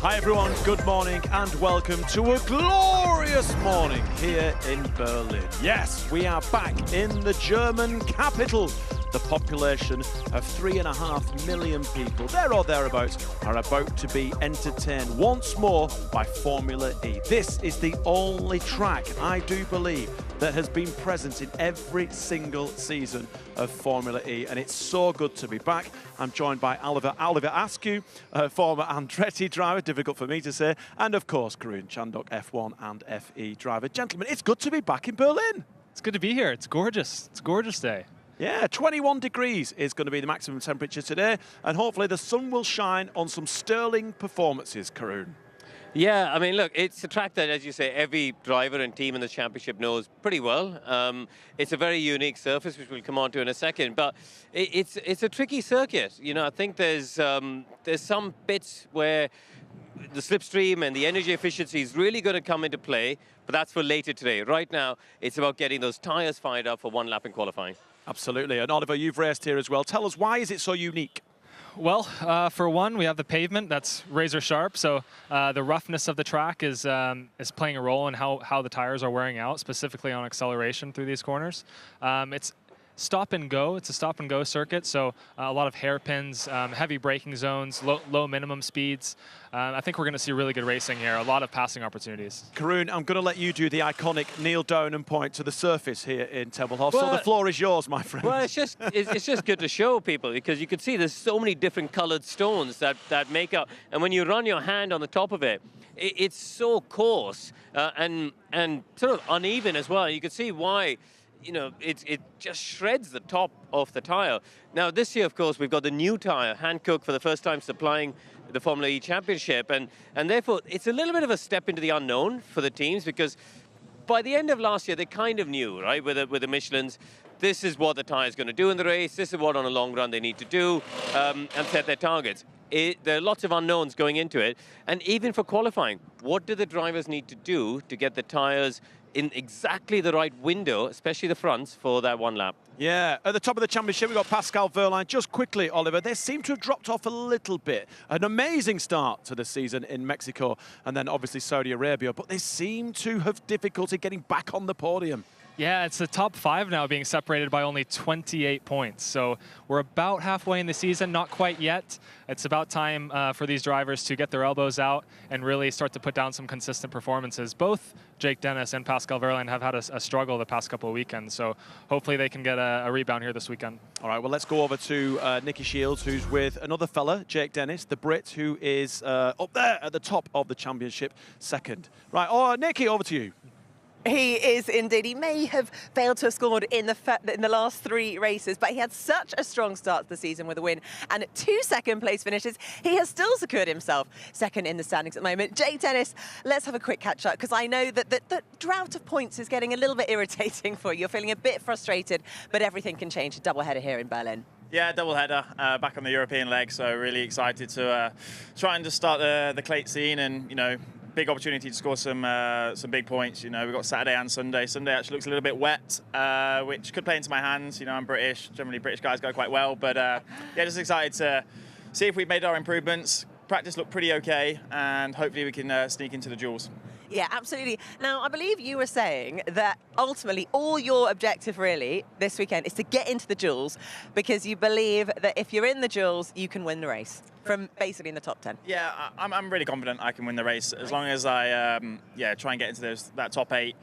Hi everyone, good morning and welcome to a glorious morning here in Berlin. Yes, we are back in the German capital. The population of 3.5 million people, there or thereabouts, are about to be entertained once more by Formula E. This is the only track, I do believe, that has been present in every single season of Formula E, and it's so good to be back. I'm joined by Oliver Askew, former Andretti driver, difficult for me to say, and of course, Karun Chandok, F1 and FE driver. Gentlemen, it's good to be back in Berlin. It's good to be here. It's gorgeous. It's a gorgeous day. Yeah, 21 degrees is going to be the maximum temperature today, and hopefully the sun will shine on some sterling performances, Karun. Yeah, I mean, look, it's a track that, as you say, every driver and team in the championship knows pretty well. It's a very unique surface, which we'll come on to in a second, but it's a tricky circuit. You know, I think there's some bits where the slipstream and the energy efficiency is really going to come into play, but that's for later today. Right now, it's about getting those tyres fired up for one lap in qualifying. Absolutely, and Oliver, you've raced here as well. Tell us, why is it so unique? Well, for one, we have the pavement that's razor sharp, so the roughness of the track is playing a role in how the tires are wearing out, specifically on acceleration through these corners. It's stop and go. It's a stop and go circuit, so a lot of hairpins, heavy braking zones, low minimum speeds. I think we're going to see really good racing here, a lot of passing opportunities. Karun, I'm going to let you do the iconic kneel down and point to the surface here in Templehof. Well, so the floor is yours, my friend. Well, it's just good to show people, because you can see there's so many different colored stones that make up, and when you run your hand on the top of it, it's so coarse and sort of uneven as well. You can see why. You know, it just shreds the top of the tyre. Now, this year, of course, we've got the new tyre, Hankook, for the first time supplying the Formula E Championship. And therefore, it's a little bit of a step into the unknown for the teams, because by the end of last year, they kind of knew, right, with the Michelins, this is what the tyre is going to do in the race, this is what on a long run they need to do, and set their targets. There are lots of unknowns going into it. And even for qualifying, what do the drivers need to do to get the tyres in exactly the right window, especially the fronts, for that one lap? Yeah, at the top of the championship, we've got Pascal Wehrlein. Just quickly, Oliver, they seem to have dropped off a little bit. An amazing start to the season in Mexico and then obviously Saudi Arabia, but they seem to have difficulty getting back on the podium. Yeah, it's the top 5 now being separated by only 28 points. So we're about halfway in the season, not quite yet. It's about time for these drivers to get their elbows out and really start to put down some consistent performances. Both Jake Dennis and Pascal Wehrlein have had a struggle the past couple of weekends, so hopefully they can get a rebound here this weekend. All right, well, let's go over to Nicky Shields, who's with another fella, Jake Dennis, the Brit, who is up there at the top of the championship, second. Right, Nicky, over to you. He is indeed. He may have failed to have scored in the last 3 races, but he had such a strong start to the season with a win. And 2 second-place finishes, he has still secured himself second in the standings at the moment. Jake Dennis, let's have a quick catch-up, because I know that the drought of points is getting a little bit irritating for you. You're feeling a bit frustrated, but everything can change. A doubleheader here in Berlin. Yeah, doubleheader, back on the European leg, so really excited to try and just start the Clate scene, and, you know, big opportunity to score some big points. You know, we've got Saturday and Sunday. Sunday actually looks a little bit wet, which could play into my hands. You know, I'm British. Generally, British guys go quite well. But yeah, just excited to see if we've made our improvements. Practice looked pretty okay, and hopefully we can sneak into the duels. Yeah, absolutely. Now, I believe you were saying that ultimately all your objective really this weekend is to get into the duels, because you believe that if you're in the duels, you can win the race from basically in the top 10. Yeah, I'm really confident I can win the race as long as I try and get into that top 8.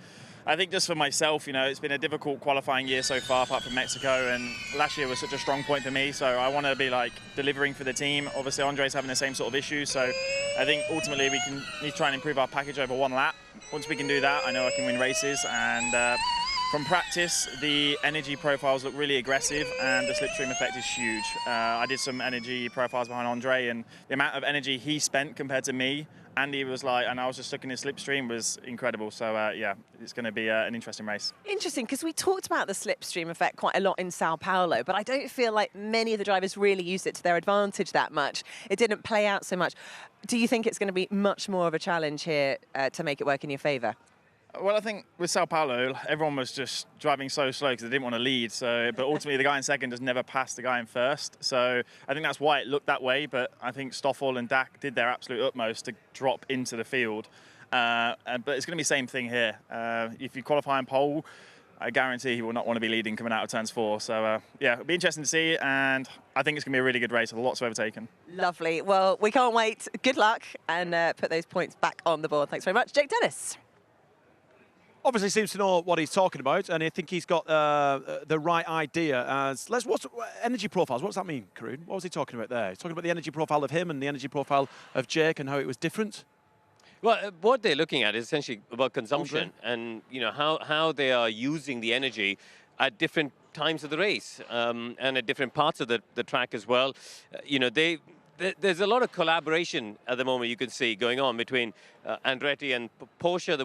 I think just for myself, you know, it's been a difficult qualifying year so far, apart from Mexico, and last year was such a strong point for me, so I want to be like delivering for the team. Obviously, Andre's having the same sort of issue, so I think ultimately we need to try and improve our package over one lap. Once we can do that, I know I can win races, and from practice, the energy profiles look really aggressive, and the slipstream effect is huge. I did some energy profiles behind Andre, and the amount of energy he spent compared to me, Andy was like, and I was just stuck in his slipstream, was incredible. So yeah, it's going to be an interesting race. Interesting, because we talked about the slipstream effect quite a lot in Sao Paulo, but I don't feel like many of the drivers really used it to their advantage that much. It didn't play out so much. Do you think it's going to be much more of a challenge here to make it work in your favour? Well, I think with Sao Paulo, everyone was just driving so slow because they didn't want to lead. But ultimately, the guy in second just never passed the guy in first. So I think that's why it looked that way. But I think Stoffel and Dak did their absolute utmost to drop into the field. But it's going to be the same thing here. If you qualify in pole, I guarantee he will not want to be leading coming out of turns 4. So, yeah, it'll be interesting to see. And I think it's going to be a really good race with lots of overtaken. Lovely. Well, we can't wait. Good luck, and put those points back on the board. Thanks very much, Jake Dennis. Obviously seems to know what he's talking about, and I think he's got the right idea. What's energy profiles? What does that mean, Karun? What was he talking about there? He's talking about the energy profile of him and the energy profile of Jake and how it was different. Well, what they're looking at is essentially about consumption and how they are using the energy at different times of the race and at different parts of the track as well. There's a lot of collaboration at the moment you can see going on between Andretti and Porsche, the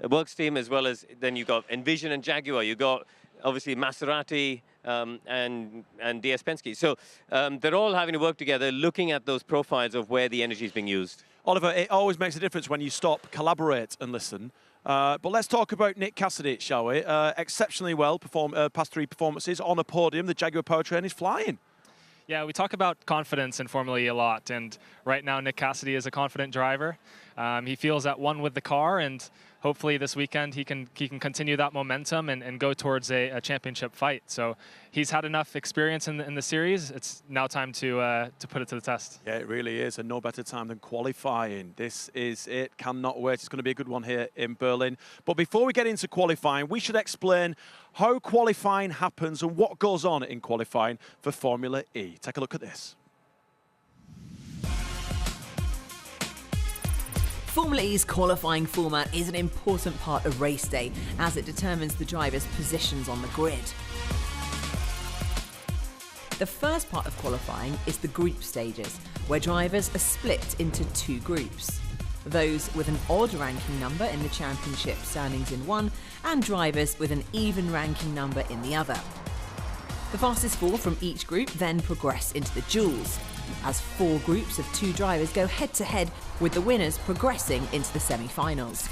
works team, as well as then you've got Envision and Jaguar. You've got obviously Maserati and DS Penske. So they're all having to work together, looking at those profiles of where the energy is being used. Oliver, it always makes a difference when you stop, collaborate and listen. But let's talk about Nick Cassidy, shall we? Exceptionally well past 3 performances on a podium. The Jaguar powertrain is flying. Yeah, we talk about confidence in Formula E a lot, and right now Nick Cassidy is a confident driver. He feels at one with the car, and hopefully this weekend he can continue that momentum and go towards a championship fight. So he's had enough experience in the series. It's now time to put it to the test. Yeah, it really is, and no better time than qualifying. This is it. Cannot wait. It's going to be a good one here in Berlin. But before we get into qualifying, we should explain how qualifying happens and what goes on in qualifying for Formula E. Take a look at this. Formula E's qualifying format is an important part of race day as it determines the drivers' positions on the grid. The first part of qualifying is the group stages, where drivers are split into 2 groups. Those with an odd ranking number in the championship standings in one, and drivers with an even ranking number in the other. The fastest 4 from each group then progress into the duels, as 4 groups of 2 drivers go head-to-head, with the winners progressing into the semi-finals.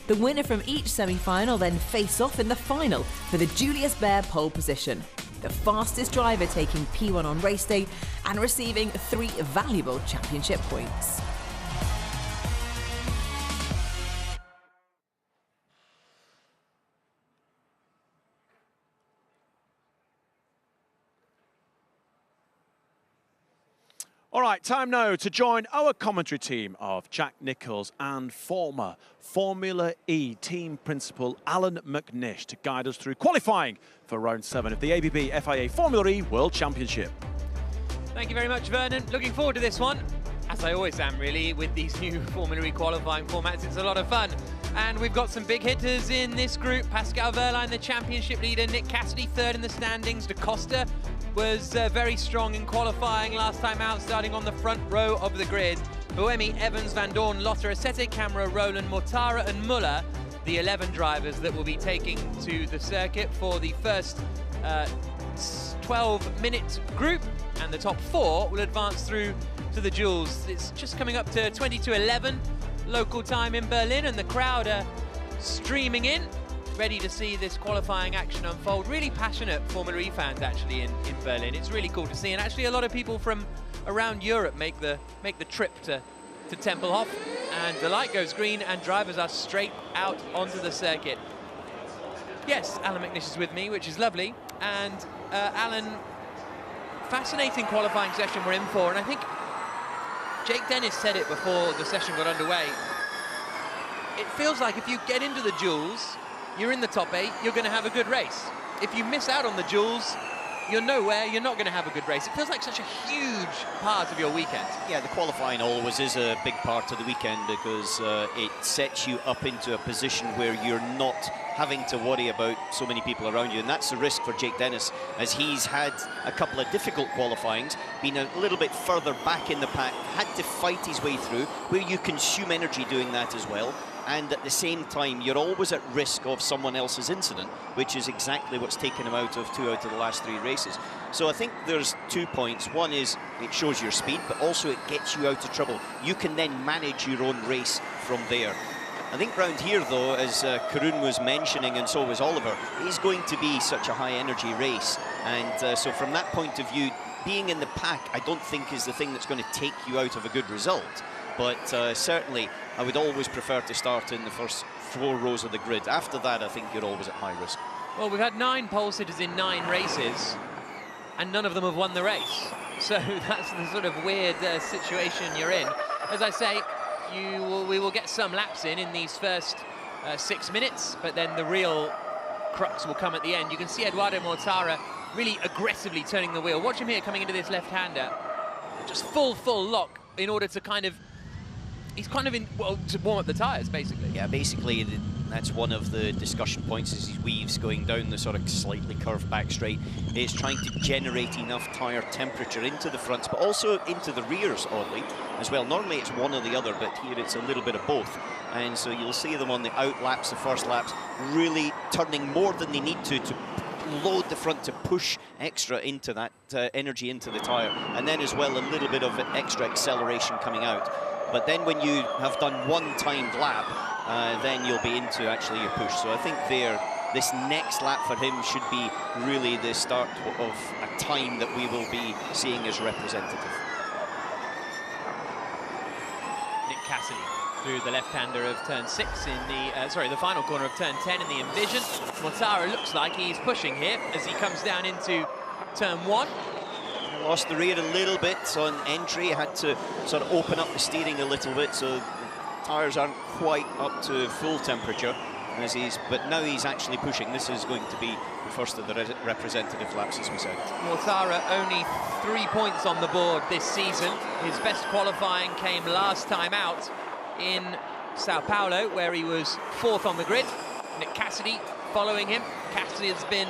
The winner from each semi-final then face off in the final for the Julius Baer pole position, the fastest driver taking P1 on race day and receiving 3 valuable championship points. All right, time now to join our commentary team of Jack Nicholls and former Formula E team principal Alan McNish to guide us through qualifying for round 7 of the ABB FIA Formula E World Championship. Thank you very much, Vernon. Looking forward to this one, as I always am really, with these new Formula E qualifying formats. It's a lot of fun. And we've got some big hitters in this group. Pascal Wehrlein, the championship leader. Nick Cassidy, 3rd in the standings. Da Costa was very strong in qualifying last time out, starting on the front row of the grid. Buemi, Evans, Van Dorn, Lotter, Asete, Camera, Rowland, Mortara and Muller, the 11 drivers that will be taking to the circuit for the first 12-minute group, and the top 4 will advance through to the duels. It's just coming up to 20:11 local time in Berlin, and the crowd are streaming in, ready to see this qualifying action unfold. Really passionate Formula E fans actually in Berlin. It's really cool to see, and actually a lot of people from around Europe make the trip to Templehof, and the light goes green and drivers are straight out onto the circuit. Yes, Alan McNish is with me, which is lovely, and Alan, fascinating qualifying session we're in for, and I think Jake Dennis said it before the session got underway. It feels like if you get into the duels, you're in the top 8, you're going to have a good race. If you miss out on the duels, you're nowhere, you're not going to have a good race. It feels like such a huge part of your weekend. Yeah, the qualifying always is a big part of the weekend because it sets you up into a position where you're not having to worry about so many people around you, and that's the risk for Jake Dennis, as he's had a couple of difficult qualifyings, been a little bit further back in the pack, had to fight his way through, where you consume energy doing that as well, and at the same time you're always at risk of someone else's incident, which is exactly what's taken him out of 2 out of the last 3 races. So I think there's 2 points. One is it shows your speed, but also it gets you out of trouble. You can then manage your own race from there. I think round here, though, as Karun was mentioning, and so was Oliver, is going to be such a high-energy race. And so from that point of view, being in the pack, I don't think is the thing that's going to take you out of a good result. But certainly, I would always prefer to start in the first 4 rows of the grid. After that, I think you're always at high risk. Well, we've had 9 pole sitters in 9 races, and none of them have won the race. So that's the sort of weird situation you're in. As I say, we will get some laps in these first 6 minutes, but then the real crux will come at the end. You can see Eduardo Mortara really aggressively turning the wheel. Watch him here coming into this left-hander. Just full lock in order to kind of... He's kind of in, well, to warm up the tyres, basically. Yeah, basically, that's one of the discussion points as he weaves going down the sort of slightly curved back straight. Is trying to generate enough tyre temperature into the fronts, but also into the rears, oddly, as well. Normally it's one or the other, but here it's a little bit of both. And so you'll see them on the out laps, the first laps, really turning more than they need to load the front to push extra into that energy into the tyre. And then as well, a little bit of extra acceleration coming out. But then when you have done one timed lap, then you'll be into actually your push. So I think this next lap for him should be really the start of a time that we will be seeing as representative. Nick Cassidy through the left-hander of turn 6 in the final corner of turn 10 in the Envision. Mortara looks like he's pushing here as he comes down into turn 1. Lost the rear a little bit on entry, had to sort of open up the steering a little bit, so the tyres aren't quite up to full temperature, but now he's actually pushing. This is going to be the first of the representative laps, as we said. Mortara only 3 points on the board this season. His best qualifying came last time out in Sao Paulo, where he was 4th on the grid. Nick Cassidy following him. Cassidy has been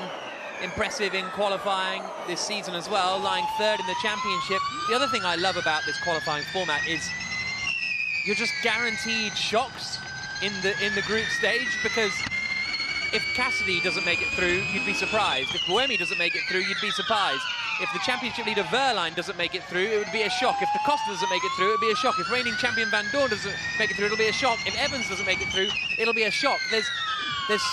impressive in qualifying this season as well, lying 3rd in the championship. The other thing I love about this qualifying format is you're just guaranteed shocks in the group stage, because if Cassidy doesn't make it through, you'd be surprised. If Buemi doesn't make it through, you'd be surprised. If the championship leader Verline doesn't make it through, it would be a shock. If Da Costa doesn't make it through, it would be a shock. If reigning champion Van Dorn doesn't make it through, it'll be a shock. If Evans doesn't make it through, it'll be a shock. There's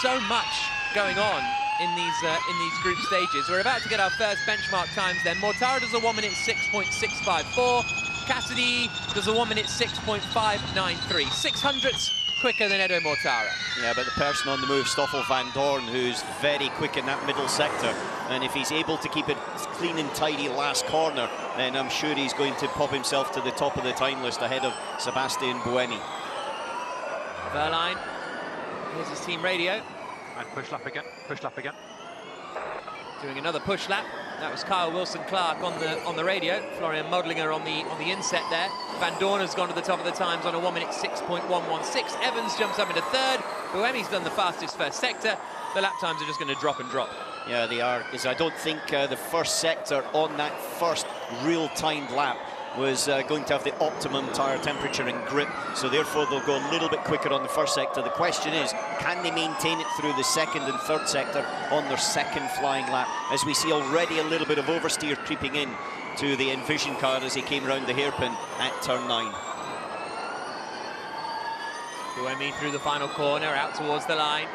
so much going on in these group stages. We're about to get our first benchmark times then. Mortara does a 1 minute 6.654. Cassidy does a 1 minute 6.593. 600ths quicker than Edo Mortara. Yeah, but the person on the move, Stoffel Van Dorn, who's very quick in that middle sector. And if he's able to keep it clean and tidy last corner, then I'm sure he's going to pop himself to the top of the time list ahead of Sebastian Buemi. Verline, here's his team radio. And push lap again. Doing another push lap. That was Kyle Wilson-Clark on the radio. Florian Modlinger on the inset there. Van Dorn has gone to the top of the times on a 1 minute 6.116. Evans jumps up into 3rd. Buemi's done the fastest first sector. The lap times are just going to drop and drop. Yeah, they are. Because I don't think the first sector on that first real-timed lap was going to have the optimum tyre temperature and grip, so therefore they'll go a little bit quicker on the first sector. The question is, can they maintain it through the second and third sector on their second flying lap, as we see already a little bit of oversteer creeping in to the Envision car as he came round the hairpin at turn 9. Buemi through the final corner, out towards the line.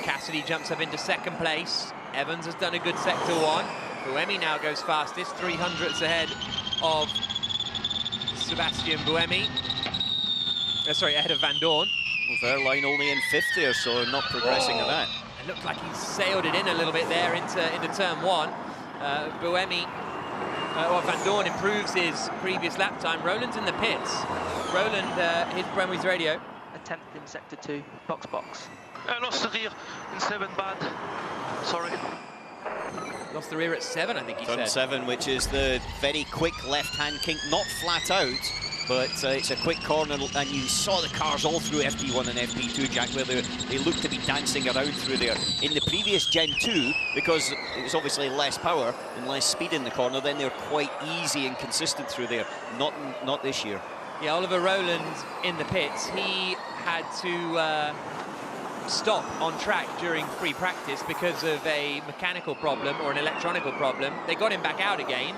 Cassidy jumps up into 2nd place. Evans has done a good sector 1. Buemi now goes fastest, 300ths ahead of Sebastian Buemi. Ahead of Van Dorn. Well, Verline only in 50 or so, not progressing at that. It looked like he sailed it in a little bit there into turn 1. Van Dorn improves his previous lap time. Roland's in the pits. Roland, here's Buemi's radio. Attempt in sector 2, box. I lost the rear in 7 bad. Sorry. Lost the rear at 7, I think he said. Turn 7, which is the very quick left-hand kink, not flat out, but it's a quick corner, and you saw the cars all through FP1 and FP2, Jack, where they looked to be dancing around through there. In the previous Gen 2, because it was obviously less power and less speed in the corner, then they're quite easy and consistent through there. Not this year. Yeah, Oliver Rowland in the pits. He had to stop on track during free practice because of a mechanical problem or an electronical problem. They got him back out again.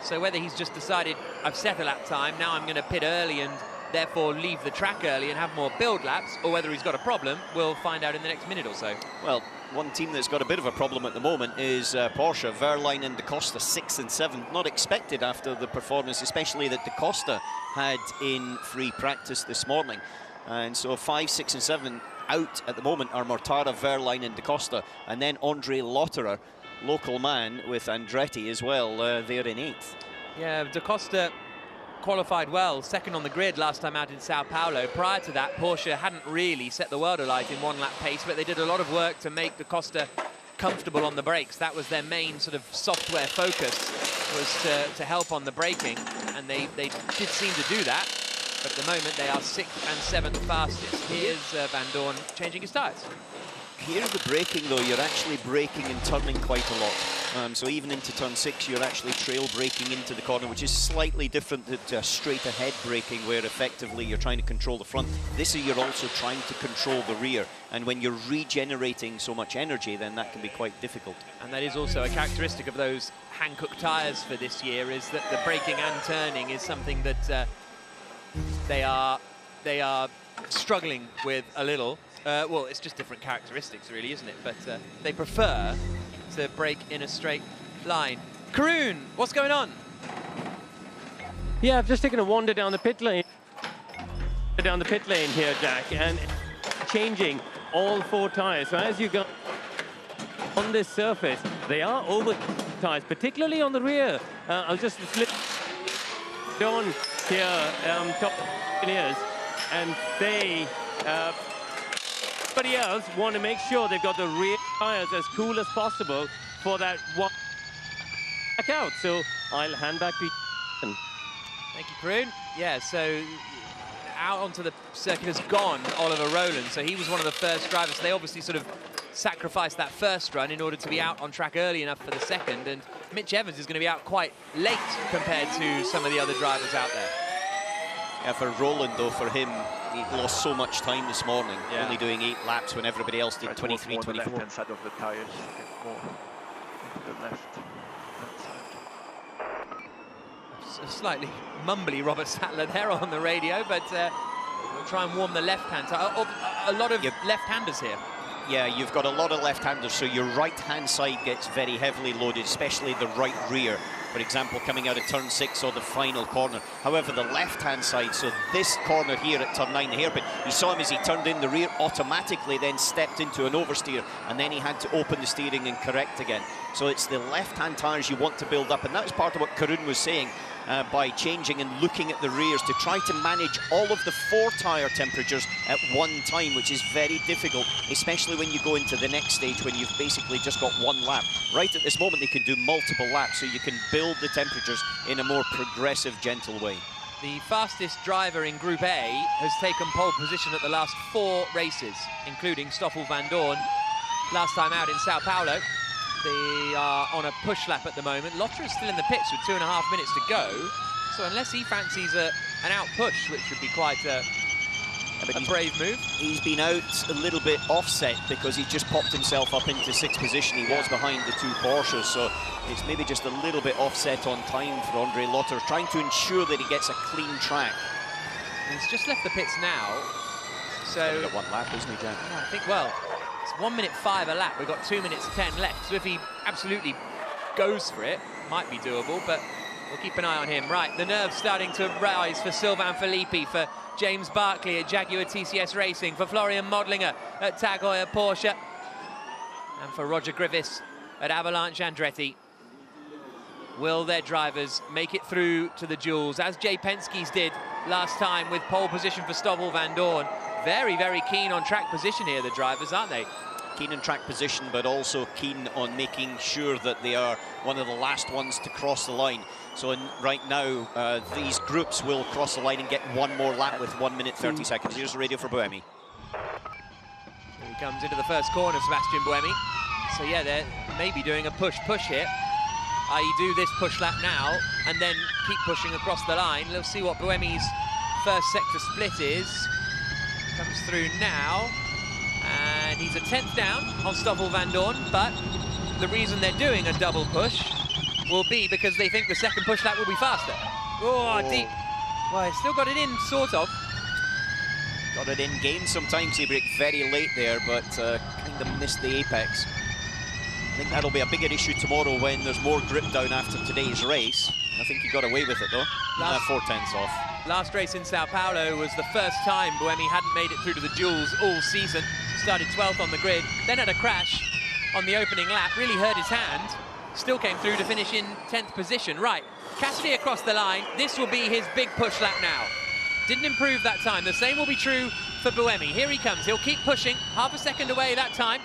So whether he's just decided, I've set a lap time, now I'm going to pit early and therefore leave the track early and have more build laps, or whether he's got a problem, we'll find out in the next minute or so. Well, one team that's got a bit of a problem at the moment is Porsche. Verline and Da Costa 6 and 7. Not expected after the performance, especially that Da Costa had in free practice this morning. And so 5, 6 and 7 out at the moment are Mortara, Verline and Da Costa. And then Andre Lotterer, local man with Andretti as well, there in 8th. Yeah, Da Costa qualified well, second on the grid last time out in Sao Paulo. Prior to that, Porsche hadn't really set the world alight in one-lap pace, but they did a lot of work to make Da Costa comfortable on the brakes. That was their main sort of software focus, was to help on the braking, and they did seem to do that. But at the moment, they are 6th and 7th fastest. Here's Van Dorn changing his tyres. Here the braking, though, you're actually braking and turning quite a lot. So even into turn 6, you're actually trail braking into the corner, which is slightly different to straight ahead braking, where effectively you're trying to control the front. This year you're also trying to control the rear. And when you're regenerating so much energy, then that can be quite difficult. And that is also a characteristic of those Hankook tyres for this year, is that the braking and turning is something that they are struggling with a little. Well, it's just different characteristics, really, isn't it? But they prefer to brake in a straight line. Karun, what's going on? Yeah, I've just taken a wander down the pit lane. Down the pit lane here, Jack, and changing all 4 tyres. So as you go on this surface, they are over tyres, particularly on the rear. I'll just flip on here, top engineers, and they... Everybody else want to make sure they've got the rear tyres as cool as possible for that one back out. So I'll hand back to you. Thank you, Karun. Yeah, so out onto the circuit has gone Oliver Rowland. So he was one of the first drivers. They obviously sort of sacrificed that first run in order to be out on track early enough for the second. And Mitch Evans is going to be out quite late compared to some of the other drivers out there. Yeah, for Rowland, though, for him, he lost so much time this morning, only doing 8 laps when everybody else did 23, 24. The left-hand side of the tires, more into the left side. A slightly mumbly Robert Sattler there on the radio, but we'll try and warm the left-hand tire. A lot of left-handers here. Yeah, you've got a lot of left-handers, so your right-hand side gets very heavily loaded, especially the right rear. For example, coming out of turn 6 or the final corner. However, the left-hand side, so this corner here at turn 9, the hairpin, you saw him as he turned in the rear, automatically then stepped into an oversteer, and then he had to open the steering and correct again. So it's the left-hand tyres you want to build up, and that was part of what Karun was saying, by changing and looking at the rears to try to manage all of the 4 tyre temperatures at one time, which is very difficult, especially when you go into the next stage when you've basically just got 1 lap. Right at this moment, they can do multiple laps, so you can build the temperatures in a more progressive, gentle way. The fastest driver in Group A has taken pole position at the last 4 races, including Stoffel Van Dorn, last time out in Sao Paulo. They are on a push lap at the moment. Lotterer is still in the pits with 2.5 minutes to go. So unless he fancies an out push, which would be quite a brave move. He's been out a little bit offset because he just popped himself up into 6th position. He was behind the 2 Porsches, so it's maybe just a little bit offset on time for Andre Lotterer, trying to ensure that he gets a clean track. He's just left the pits now. So he's got 1 lap, isn't he, Jack? Yeah, I think, well, it's 1 minute 5 a lap. We've got 2 minutes 10 left. So if he absolutely goes for it, might be doable, but we'll keep an eye on him. Right, the nerves starting to rise for Sylvain Filippi, for James Barkley at Jaguar TCS Racing, for Florian Modlinger at Tag Heuer Porsche, and for Roger Griffiths at Avalanche Andretti. Will their drivers make it through to the duels, as Jay Penske's did last time with pole position for Stoffel Van Dorn? Very, very keen on track position here, the drivers, aren't they? Keen on track position, but also keen on making sure that they are one of the last ones to cross the line. So right now, these groups will cross the line and get 1 more lap with 1 minute 30 seconds. Here's the radio for Buemi. Here he comes into the first corner, Sebastian Buemi. So yeah, they're maybe doing a push here. I.e. do this push lap now and then keep pushing across the line. Let's see what Buemi's first sector split is. Comes through now, and he's a 10th down on Stoffel Van Dorn, but the reason they're doing a double push will be because they think the second push lap will be faster. Oh, deep. Well, he's still got it in, sort of. Got it in game sometimes, he brake very late there, but kind of missed the apex. I think that'll be a bigger issue tomorrow when there's more grip down after today's race. I think he got away with it though. 4/10 off. Last race in Sao Paulo was the first time Buemi hadn't made it through to the duels all season. Started 12th on the grid, then had a crash on the opening lap, really hurt his hand. Still came through to finish in 10th position. Right, Cassidy across the line. This will be his big push lap now. Didn't improve that time. The same will be true for Buemi. Here he comes. He'll keep pushing. Half a second away that time.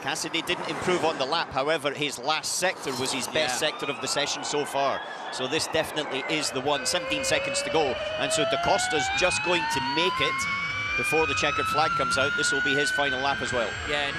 Cassidy didn't improve on the lap, however, his last sector was his best sector of the session so far. So this definitely is the one. 17 seconds to go, and so Da Costa's just going to make it before the checkered flag comes out. This will be his final lap as well. Yeah, and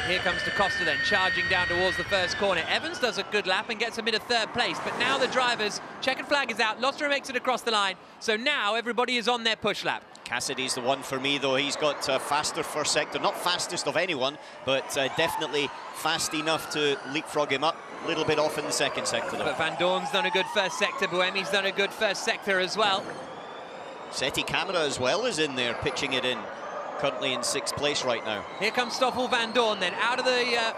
here comes Da Costa then, charging down towards the first corner. Evans does a good lap and gets him into 3rd place, but now the drivers, checkered flag is out, Lostra makes it across the line, so now everybody is on their push lap. Cassidy's the one for me, though. He's got faster first sector, not fastest of anyone, but definitely fast enough to leapfrog him up. A little bit off in the 2nd sector, though. But Van Dorn's done a good first sector. Buemi's done a good first sector as well. Seti Camera as well is in there, pitching it in. Currently in 6th place right now. Here comes Stoffel Van Dorn, then out of the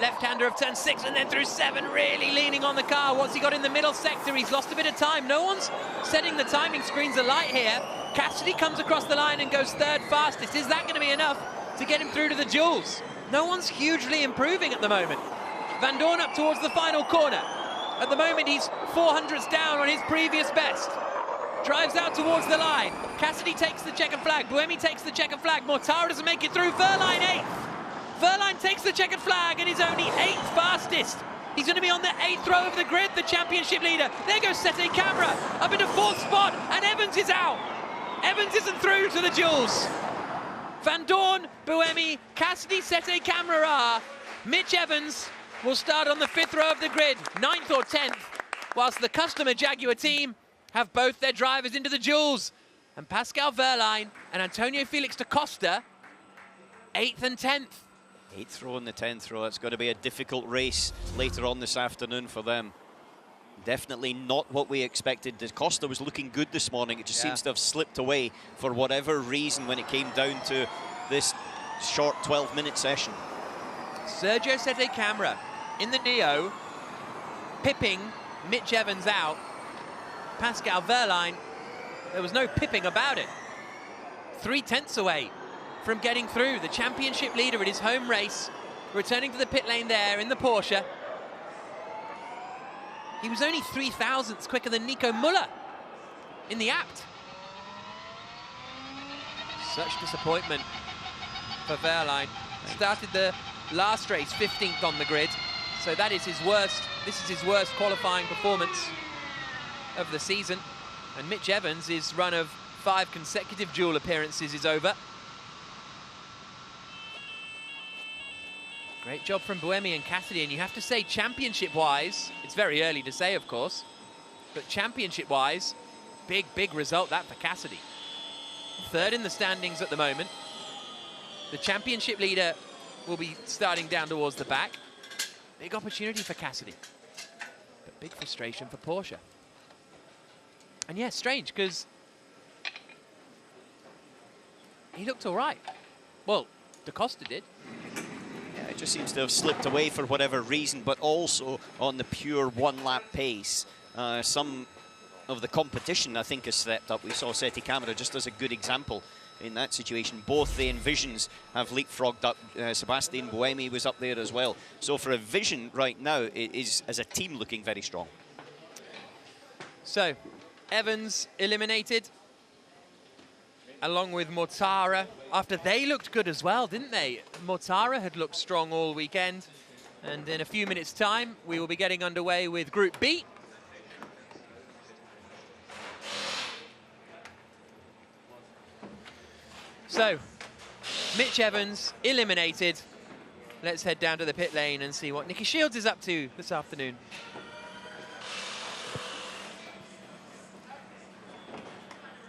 left-hander of turn 6 and then through 7, really leaning on the car. What's he got in the middle sector? He's lost a bit of time. No one's setting the timing screens alight here. Cassidy comes across the line and goes 3rd fastest. Is that going to be enough to get him through to the duels? No one's hugely improving at the moment. Van Dorn up towards the final corner. At the moment, he's 400ths down on his previous best. Drives out towards the line. Cassidy takes the checkered flag. Buemi takes the checkered flag. Mortara doesn't make it through. Verline 8th. Verline takes the checkered flag and is only 8th fastest. He's going to be on the 8th row of the grid, the championship leader. There goes Sete Camera up into 4th spot, and Evans is out. Evans isn't through to the duels. Van Dorn, Buemi, Cassidy, Sete Camera. Mitch Evans will start on the 5th row of the grid, 9th or 10th, whilst the customer Jaguar team have both their drivers into the duels. And Pascal Verline and Antonio Felix da Costa, 8th and 10th. 8th row and the 10th row. It's going to be a difficult race later on this afternoon for them. Definitely not what we expected. Da Costa was looking good this morning. It just seems to have slipped away for whatever reason when it came down to this short 12-minute session. Sergio Sete Camera in the Neo, pipping Mitch Evans out. Pascal Verline, there was no pipping about it. 3/10 away from getting through. The championship leader at his home race, returning to the pit lane there in the Porsche. He was only 3/1000ths quicker than Nico Muller in the Abt. Such disappointment for Verline. Started the last race 15th on the grid, so that is his worst. This is his worst qualifying performance of the season. And Mitch Evans, his run of 5 consecutive duel appearances is over. Great job from Buemi and Cassidy, and you have to say championship-wise, it's very early to say, of course, but championship-wise, big result that for Cassidy. 3rd in the standings at the moment. The championship leader will be starting down towards the back. Big opportunity for Cassidy, but big frustration for Porsche. And yeah, strange, because he looked all right. Well, Da Costa did. Yeah, it just seems to have slipped away for whatever reason, but also on the pure one-lap pace. Some of the competition, I think, has stepped up. We saw Sete Camera just as a good example in that situation. Both the Envisions have leapfrogged up. Sebastian Buemi was up there as well. So for a Vision right now, it is, as a team, looking very strong. So, Evans eliminated, along with Mortara, after they looked good as well, didn't they? Mortara had looked strong all weekend, and in a few minutes' time, we will be getting underway with Group B. So, Mitch Evans eliminated. Let's head down to the pit lane and see what Nicky Shields is up to this afternoon.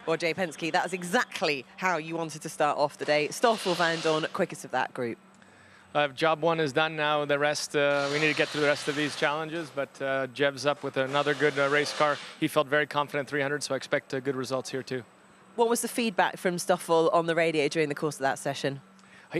Well, Jay Penske, that is exactly how you wanted to start off the day. Stoffel Van Dorn, quickest of that group. Job 1 is done now. The rest, we need to get through the rest of these challenges, but Jeb's up with another good race car. He felt very confident 300, so I expect good results here too. What was the feedback from Stoffel on the radio during the course of that session?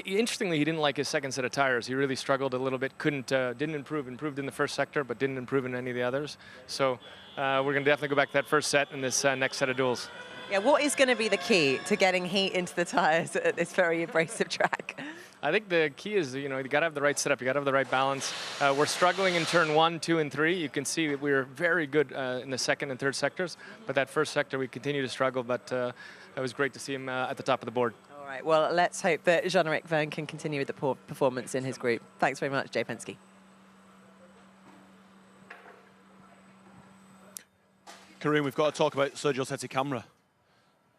Interestingly, he didn't like his second set of tires. He really struggled a little bit. Didn't improve. Improved in the first sector, but didn't improve in any of the others. So we're going to definitely go back to that first set in this next set of duels. Yeah, what is going to be the key to getting heat into the tires at this very abrasive track? I think the key is, you got to have the right setup. You got to have the right balance. We're struggling in turn 1, 2, and 3. You can see that we're very good in the second and third sectors, but that first sector we continue to struggle. But it was great to see him at the top of the board. All right. Well, let's hope that Jean-Eric Verne can continue with the performance in his group. Thanks very much, Jay Penske. Karoon, we've got to talk about Sergio Sette Camera.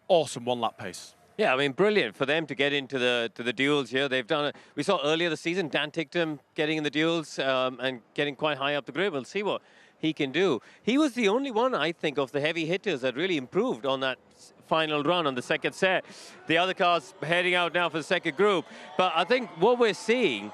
Awesome one-lap pace. Yeah, I mean, brilliant for them to get into the duels here. They've done it. We saw earlier this season Dan Ticktum getting in the duels and getting quite high up the grid. We'll see what he can do. He was the only one, I think, of the heavy hitters that really improved on that final run on the second set. The other cars heading out now for the second group. But I think what we're seeing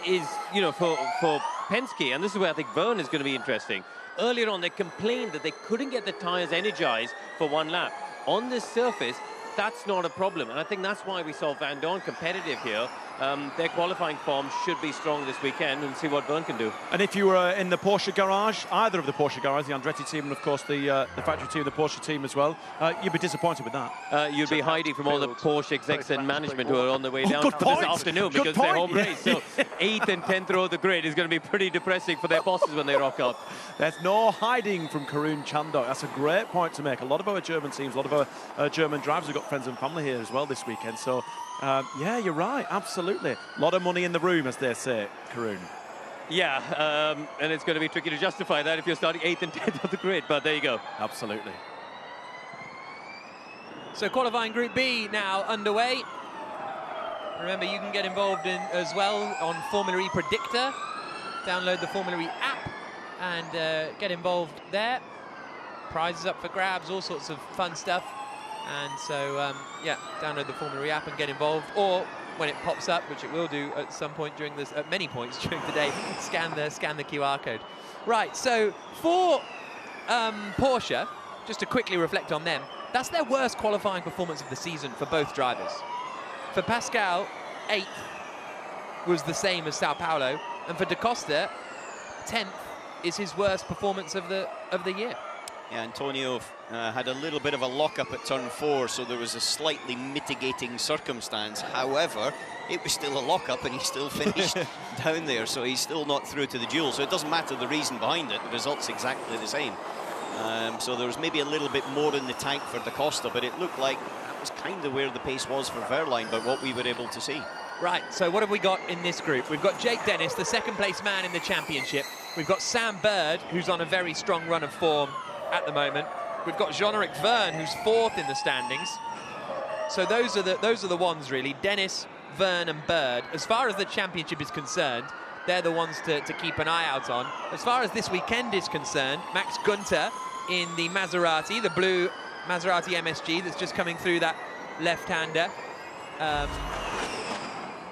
is, for Penske, and this is where I think Verne is going to be interesting. Earlier on, they complained that they couldn't get the tires energized for one lap. On this surface, that's not a problem, and I think that's why we saw Van Dorn competitive here. Their qualifying form should be strong this weekend, and see what Verne can do. And if you were in the Porsche garage, either of the Porsche garages, the Andretti team and of course the factory team, the Porsche team as well, you'd be disappointed with that. You'd be hiding from all the Porsche execs and management who are on their way down good point. this afternoon because they're home race. So 8th and 10th row of the grid is going to be pretty depressing for their bosses when they rock up. There's no hiding from Karoon Chandok. That's a great point to make. A lot of our German teams, a lot of our German drivers have got friends and family here as well this weekend. So, yeah, you're right. Absolutely. A lot of money in the room, as they say, Karoon. Yeah, and it's going to be tricky to justify that if you're starting 8th and 10th of the grid, but there you go. Absolutely. So qualifying Group B now underway. Remember, you can get involved in as well on Formula E Predictor. Download the Formula E app and get involved there. Prizes up for grabs, all sorts of fun stuff. And so, yeah, download the Formula E app and get involved. Or when it pops up, which it will do at some point during this, at many points during the day, scan the QR code. Right, so for Porsche, just to quickly reflect on them, that's their worst qualifying performance of the season for both drivers. For Pascal, 8th was the same as Sao Paulo, and for Da Costa, 10th is his worst performance of the year. Yeah, Antonio had a little bit of a lock-up at turn 4, so there was a slightly mitigating circumstance. However, it was still a lock-up, and he still finished down there, so he's still not through to the duel. So it doesn't matter the reason behind it, the result's exactly the same. So there was maybe a little bit more in the tank for Da Costa, but it looked like that was kind of where the pace was for Verline, but what we were able to see. Right, so what have we got in this group? We've got Jake Dennis, the second-place man in the championship. We've got Sam Bird, who's on a very strong run of form at the moment. We've got Jean-Eric Verne, who's 4th in the standings. So those are the ones, really. Dennis, Verne and Bird. As far as the championship is concerned, they're the ones to keep an eye out on. As far as this weekend is concerned, Max Günther in the Maserati, the blue Maserati MSG that's just coming through that left-hander.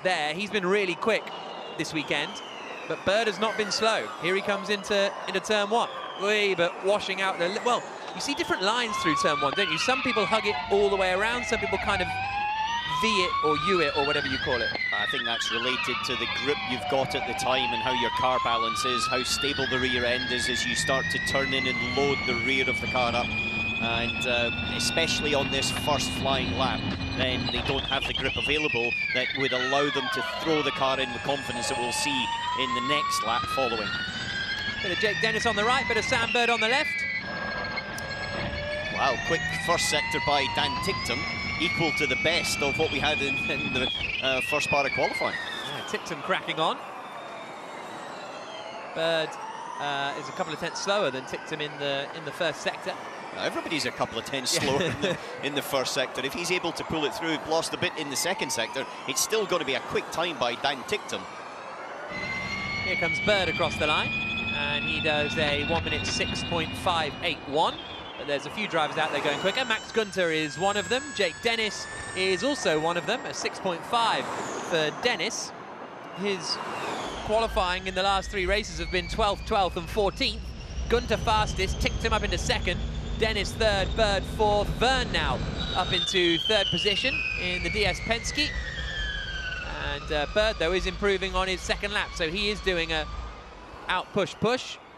There, he's been really quick this weekend, but Bird has not been slow. Here he comes into turn 1. But washing out the... Well, you see different lines through turn 1, don't you? Some people hug it all the way around, some people kind of V it or U it or whatever you call it. I think that's related to the grip you've got at the time and how your car balance is, how stable the rear end is as you start to turn in and load the rear of the car up. And especially on this first flying lap, then they don't have the grip available that would allow them to throw the car in with confidence that we'll see in the next lap following. Bit of Jake Dennis on the right, bit of Sam Bird on the left. Wow, quick first sector by Dan Ticktum, equal to the best of what we had in the first part of qualifying. Yeah, Ticktum cracking on. Bird is a couple of tenths slower than Ticktum in the first sector. Everybody's a couple of tenths slower in the first sector. If he's able to pull it through, lost a bit in the second sector, it's still going to be a quick time by Dan Ticktum. Here comes Bird across the line, and he does a 1 minute 6.581. But there's a few drivers out there going quicker. Max Günther is one of them. Jake Dennis is also one of them, a 6.5 for Dennis. His qualifying in the last 3 races have been 12th, 12th and 14th. Günther fastest, ticked him up into 2nd. Dennis 3rd, Bird 4th. Verne now up into third position in the DS Penske. And Bird, though, is improving on his second lap, so he is doing a out-push.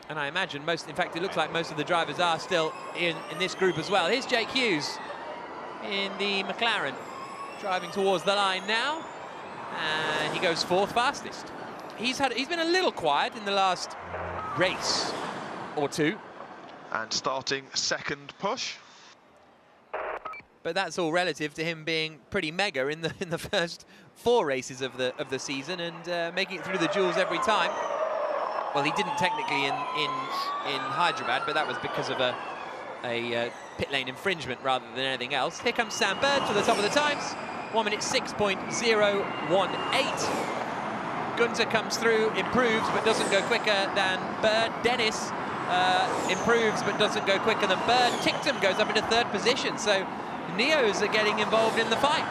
And I imagine in fact, it looks like most of the drivers are still in this group as well. Here's Jake Hughes in the McLaren, driving towards the line now, and he goes fourth fastest. He's been a little quiet in the last race or two. And starting second push. But that's all relative to him being pretty mega in the first 4 races of the season and making it through the duels every time. Well, he didn't technically in Hyderabad, but that was because of a pit lane infringement rather than anything else. Here comes Sam Bird to the top of the times. 1 minute 6.018. Gunter comes through, improves, but doesn't go quicker than Bird. Dennis improves, but doesn't go quicker than Bird. Tictum goes up into third position, so Neos are getting involved in the fight.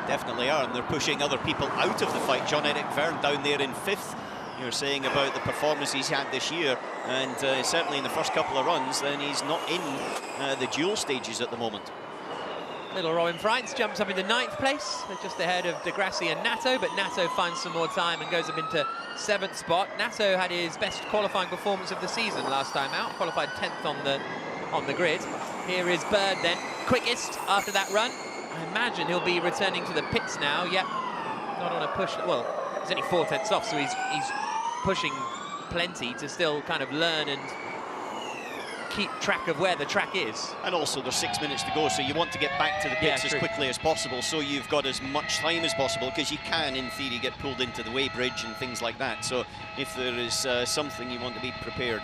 Definitely are, and they're pushing other people out of the fight. John-Eric Verne down there in 5th. You're saying about the performance he's had this year, and certainly in the first couple of runs, then he's not in the duel stages at the moment. Little Robin Freitz jumps up into 9th place. They're just ahead of Degrassi and Nato, but Nato finds some more time and goes up into 7th spot. Nato had his best qualifying performance of the season last time out, qualified 10th on the grid. Here is Bird then, quickest after that run. I imagine he'll be returning to the pits now. Yep, not on a push. Well, he's only 4 tenths off, so he's pushing plenty to still kind of learn and keep track of where the track is. And also there's 6 minutes to go, so you want to get back to the pits as quickly as possible, so you've got as much time as possible, because you can, in theory, get pulled into the weighbridge and things like that. So if there is something, you want to be prepared.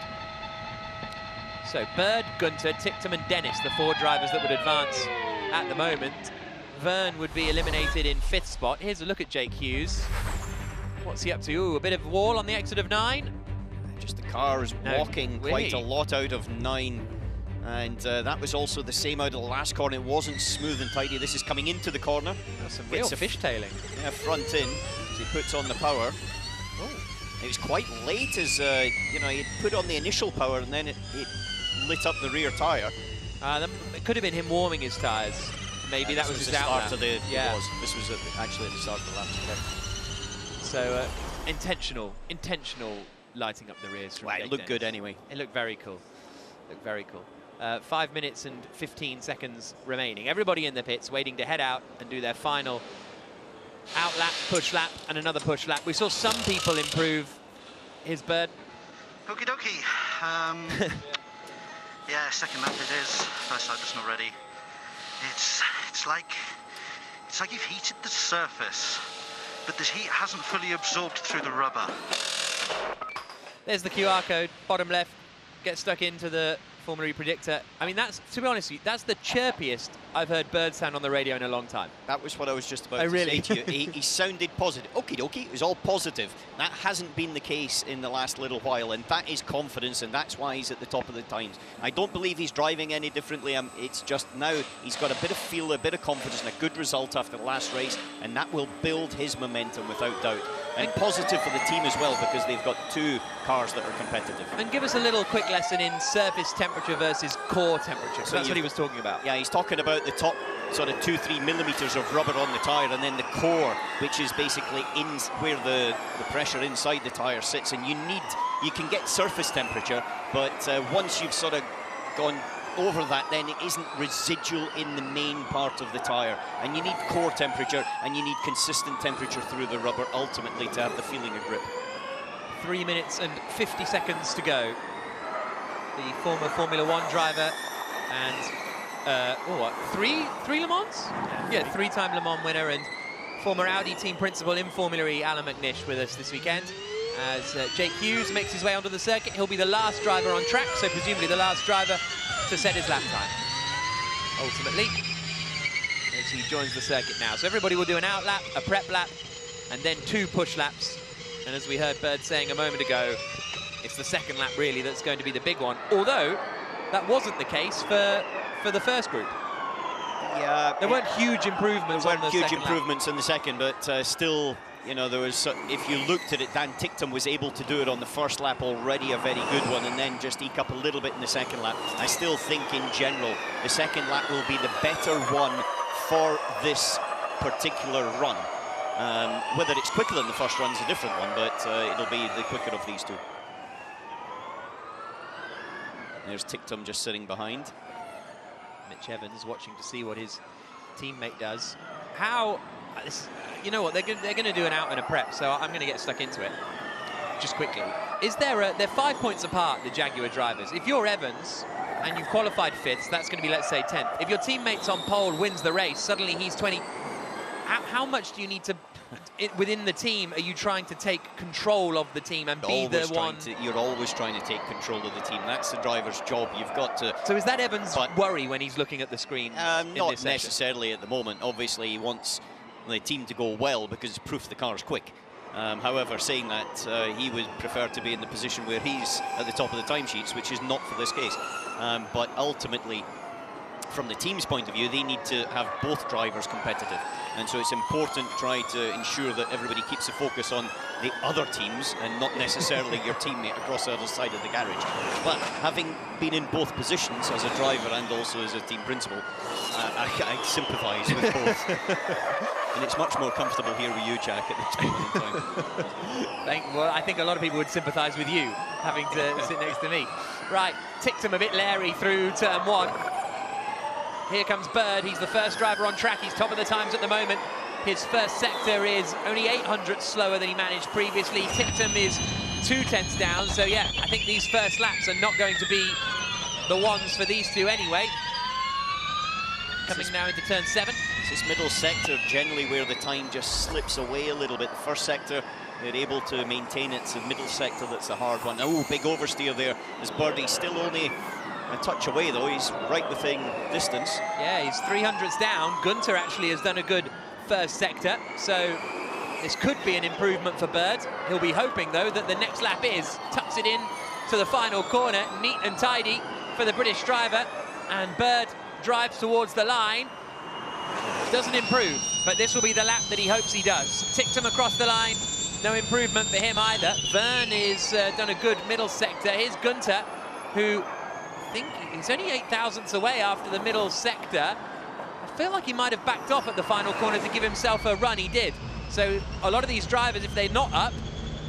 So Bird, Gunter, Tictum and Dennis, the 4 drivers that would advance at the moment. Verne would be eliminated in 5th spot. Here's a look at Jake Hughes. What's he up to? Ooh, a bit of wall on the exit of 9. Just the car is walking quite a lot out of 9. And that was also the same out of the last corner. It wasn't smooth and tidy. This is coming into the corner. That's some real fishtailing. Yeah, front in. So he puts on the power. Oh. It was quite late as, you know, he put on the initial power and then it lit up the rear tyre. It could have been him warming his tyres. Maybe that was his start outlap. This was actually at the start of the lap. So intentional lighting up the rears. Well, it looked good anyway. It looked very cool. 5 minutes and 15 seconds remaining. Everybody in the pits waiting to head out and do their final out lap, push lap, and another push lap. We saw some people improve. Here's Bird. Okie dokie. Yeah, second lap it is. First lap just not ready. It's like you've heated the surface, but the heat hasn't fully absorbed through the rubber. There's the QR code, bottom left. Get stuck into the Formula E predictor. I mean, that's, to be honest with you, that's the chirpiest I've heard Bird sound on the radio in a long time. That was what I was just about to say to you. He sounded positive. Okie dokie, it was all positive. That hasn't been the case in the last little while, and that is confidence, and that's why he's at the top of the times. I don't believe he's driving any differently. It's just now he's got a bit of feel, a bit of confidence, and a good result after the last race, and that will build his momentum without doubt. And positive for the team as well, because they've got 2 cars that are competitive. And give us a little quick lesson in surface temperature versus core temperature. So that's what he was talking about. Yeah, he's talking about the top sort of 2-3 millimeters of rubber on the tyre, and then the core, which is basically in where the pressure inside the tyre sits. And you can get surface temperature, but once you've sort of gone over that, then it isn't residual in the main part of the tyre, and you need core temperature and you need consistent temperature through the rubber ultimately to have the feeling of grip. 3 minutes and 50 seconds to go. The former Formula 1 driver and three Le Mans? Yeah, 3-time Le Mans winner and former Audi team principal in Formula E, Alan McNish, with us this weekend. As Jake Hughes makes his way onto the circuit, he'll be the last driver on track, so presumably the last driver to set his lap time, ultimately, as he joins the circuit now. So everybody will do an out lap, a prep lap, and then 2 push laps. And as we heard Bird saying a moment ago, it's the second lap really that's going to be the big one, although that wasn't the case for the first group. Yeah, there weren't huge improvements on the second lap. In the second, but still, you know, there was, if you looked at it, Dan Ticktum was able to do it on the first lap already, a very good one, and then just eke up a little bit in the second lap. I still think, in general, the second lap will be the better one for this particular run. Whether it's quicker than the first run is a different one, but it'll be the quicker of these two. There's Ticktum just sitting behind. Mitch Evans watching to see what his teammate does. How, you know what, they're going to do an out and a prep, so I'm going to get stuck into it. Just quickly, they're 5 points apart, the Jaguar drivers. If you're Evans and you've qualified 5th, that's going to be, let's say, 10th. If your teammate's on pole, wins the race, suddenly he's 20. How much do you need to, within the team, are you trying to take control of the team and be the one? You're always trying to take control of the team. That's the driver's job. You've got to. So is that Evans' worry when he's looking at the screen? Not necessarily at the moment. Obviously, he wants the team to go well because it's proof the car's quick. However, saying that, he would prefer to be in the position where he's at the top of the timesheets, which is not for this case. But ultimately, from the team's point of view, they need to have both drivers competitive. And so it's important to try to ensure that everybody keeps the focus on the other teams and not necessarily your teammate across the other side of the garage. But having been in both positions as a driver and also as a team principal, I sympathise with both. And it's much more comfortable here with you, Jack, at this moment in time. Well, I think a lot of people would sympathise with you, having to sit next to me. Right, Ticktum a bit leery through turn 1. Here comes Bird. He's the first driver on track. He's top of the times at the moment. His first sector is only 800 slower than he managed previously. Ticktum is 2/10 down. So, yeah, I think these first laps are not going to be the ones for these two anyway. Coming now into turn 7. It's this middle sector generally where the time just slips away a little bit. The first sector, they're able to maintain it. It's the middle sector that's a hard one. Oh, big oversteer there as Birdie's still only a touch away, though. He's right within distance. Yeah, he's 300s down. Gunter actually has done a good first sector, so this could be an improvement for Bird. He'll be hoping, though, that the next lap tucks it in to the final corner, neat and tidy for the British driver, and Bird drives towards the line. Doesn't improve, but this will be the lap that he hopes he does. Ticktum across the line, no improvement for him either. Vern has done a good middle sector. Here's Gunter, who I think he's only 8 thousandths away after the middle sector. I feel like he might have backed off at the final corner to give himself a run. He did. So a lot of these drivers, if they're not up,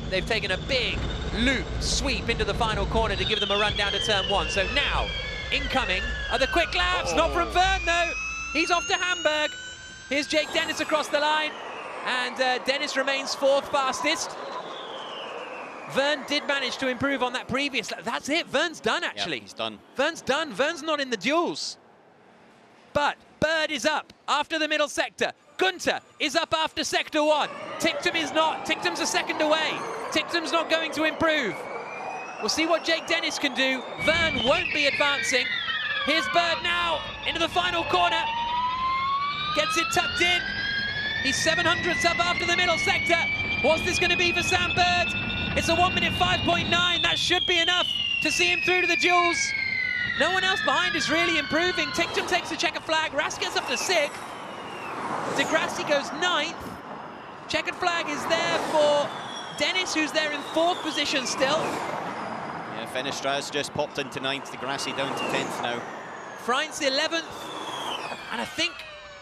they've taken a big loop sweep into the final corner to give them a run down to turn 1. So now, incoming are the quick laps. Not from Vern, though. He's off to Hamburg. Here's Jake Dennis across the line. And Dennis remains 4th fastest. Vern did manage to improve on that previous lap. That's it. Vern's done, actually. Yeah, he's done. Vern's done. Vern's not in the duels. But Bird is up after the middle sector. Gunter is up after sector 1. Ticktum is not. Ticktum's a second away. Ticktum's not going to improve. We'll see what Jake Dennis can do. Vern won't be advancing. Here's Bird now into the final corner. Gets it tucked in. He's 700ths up after the middle sector. What's this going to be for Sam Bird? It's a 1 minute 5.9. That should be enough to see him through to the duels. No one else behind is really improving. Ticktum takes the checkered flag. Rask gets up to 6th. De Grassi goes 9th. Checkered flag is there for Dennis, who's there in 4th position still. Yeah, Fenestraz just popped into 9th. De Grassi down to 10th now. Freinz 11th. And I think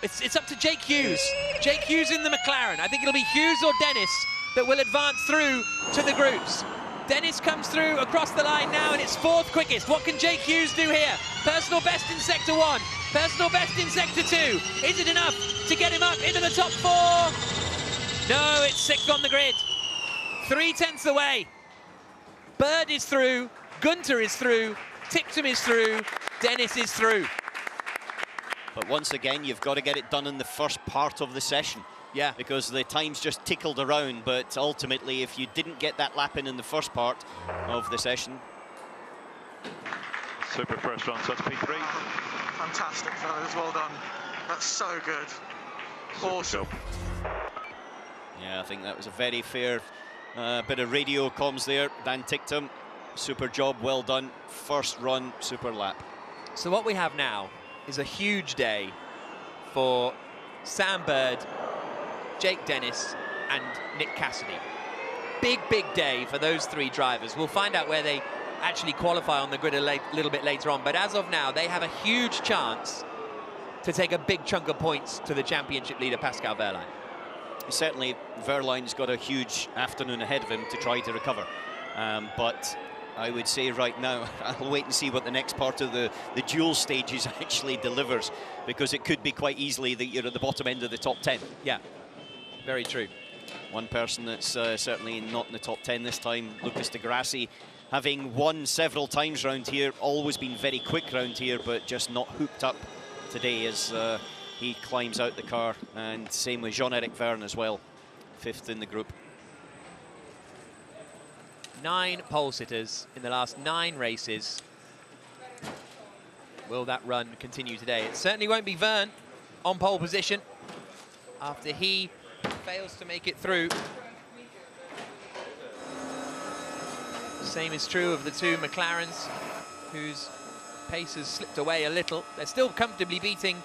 it's up to Jake Hughes. Jake Hughes in the McLaren. I think it'll be Hughes or Dennis that will advance through to the groups. Dennis comes through across the line now, and it's 4th quickest. What can Jake Hughes do here? Personal best in sector 1, personal best in sector 2. Is it enough to get him up into the top 4? No, it's 6th on the grid. 3/10 away. Bird is through, Gunter is through, Ticktum is through, Dennis is through. But once again, you've got to get it done in the first part of the session. Yeah. Because the time's just tickled around, but ultimately, if you didn't get that lap in the first part of the session. Super first run, so that's P3. Fantastic, fellas, well done. That's so good. Awesome. Yeah, I think that was a very fair bit of radio comms there. Dan Ticktum, super job, well done. First run, super lap. So what we have now is a huge day for Sam Bird, Jake Dennis, and Nick Cassidy. Big, big day for those 3 drivers. We'll find out where they actually qualify on the grid a little bit later on, but as of now, they have a huge chance to take a big chunk of points to the championship leader, Pascal Wehrlein. Certainly, Wehrlein's got a huge afternoon ahead of him to try to recover. But I would say right now, I'll wait and see what the next part of the duel stages actually delivers, because it could be quite easily that you're at the bottom end of the top 10. Yeah, very true. One person that's certainly not in the top 10 this time, Lucas de Grassi, having won several times round here, always been very quick round here, but just not hooked up today as he climbs out the car. And same with Jean-Eric Verne as well, 5th in the group. 9 pole sitters in the last 9 races. Will that run continue today? It certainly won't be Verne on pole position after he fails to make it through. Same is true of the 2 McLarens, whose pace has slipped away a little. They're still comfortably beating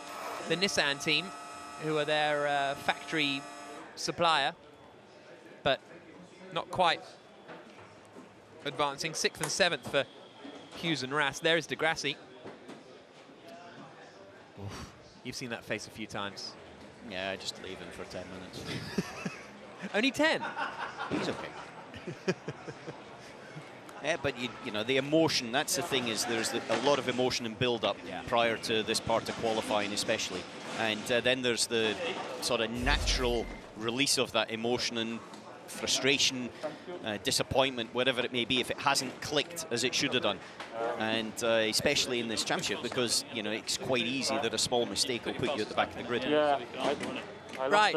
the Nissan team, who are their factory supplier, but not quite advancing. 6th and 7th for Hughes and Rast. There is de Grassi. You've seen that face a few times. Yeah, just leave him for 10 minutes. Only 10? He's okay. Yeah, but you know, the emotion, that's the thing, is there's a lot of emotion and build-up prior to this part of qualifying especially. And then there's the sort of natural release of that emotion and frustration, disappointment, whatever it may be, if it hasn't clicked as it should have done. And especially in this championship, because, you know, it's quite easy that a small mistake will put you at the back of the grid. Yeah, Right,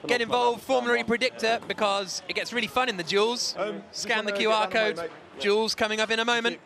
get involved, Formula E Predictor, because it gets really fun in the duels. Scan the QR code. Duels coming up in a moment.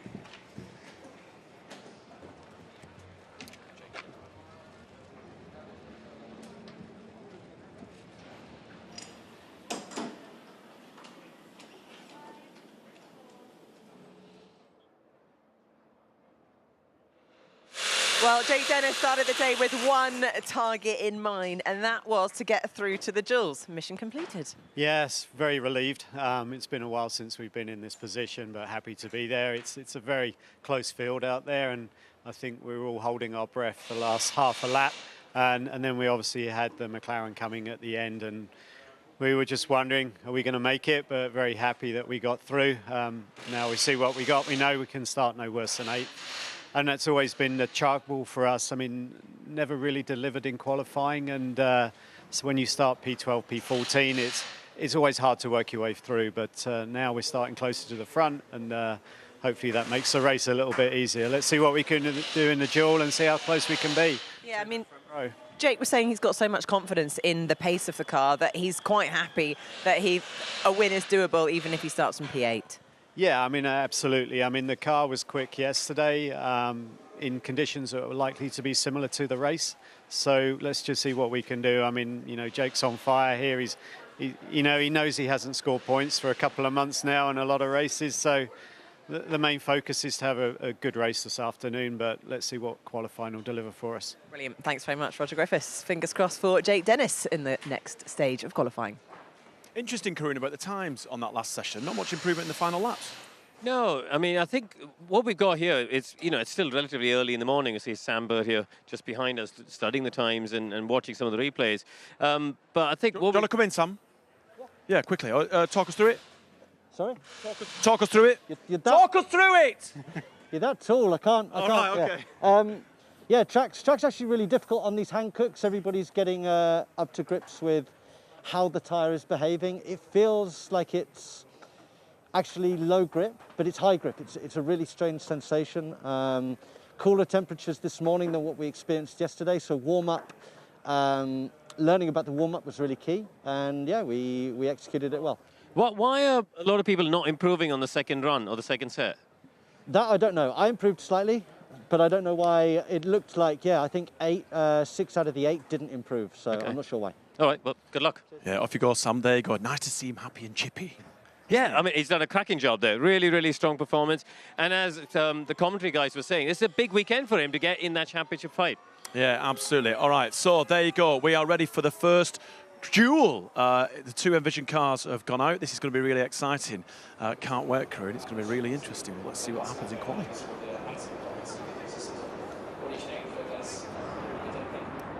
Well, Jake Dennis started the day with one target in mind, and that was to get through to the duels. Mission completed. Yes, very relieved. It's been a while since we've been in this position, but happy to be there. It's a very close field out there, and I think we were all holding our breath for the last half a lap. And then we obviously had the McLaren coming at the end, and we were just wondering, are we going to make it? But very happy that we got through. Now we see what we got. We know we can start no worse than 8th. And that's always been the trouble for us. I mean, never really delivered in qualifying. And so when you start P12, P14, it's always hard to work your way through. But now we're starting closer to the front, and hopefully that makes the race a little bit easier. Let's see what we can do in the duel and see how close we can be. Yeah, I mean, Jake was saying he's got so much confidence in the pace of the car that he's quite happy that a win is doable even if he starts from P8. Yeah, I mean, absolutely. I mean, the car was quick yesterday in conditions that were likely to be similar to the race. So let's just see what we can do. I mean, you know, Jake's on fire here. He knows he hasn't scored points for a couple of months now in a lot of races. So the main focus is to have a good race this afternoon, but let's see what qualifying will deliver for us. Brilliant. Thanks very much, Roger Griffiths. Fingers crossed for Jake Dennis in the next stage of qualifying. Interesting, Karuna, about the times on that last session. Not much improvement in the final laps. No, I mean, I think what we've got here is, you know, it's still relatively early in the morning. I see Sam Bird here just behind us, studying the times and watching some of the replays. But I think... Do you want to come in, Sam? Yeah, quickly. Talk us through it. Sorry? Talk us through it. Talk us through it! You're that tall, I can't. Okay. Yeah, track's actually really difficult on these Hankooks. Everybody's getting up to grips with how the tyre is behaving. It feels like it's actually low grip, but it's high grip. It's a really strange sensation. Cooler temperatures this morning than what we experienced yesterday, so warm-up, learning about the warm-up was really key, and yeah, we executed it well. Why are a lot of people not improving on the second run or the second set? That I don't know. I improved slightly, but I don't know why. It looked like, yeah, I think 6 out of the 8 didn't improve, so okay. I'm not sure why. All right, well, good luck. Yeah, off you go, Sam. There you go. Nice to see him happy and chippy. Yeah, I mean, he's done a cracking job there. Really, really strong performance. And as the commentary guys were saying, it's a big weekend for him to get in that championship fight. Yeah, absolutely. All right, so there you go. We are ready for the first duel. The two Envision cars have gone out. This is going to be really exciting. Can't wait, crew, and it's going to be really interesting. Let's see what happens in quality.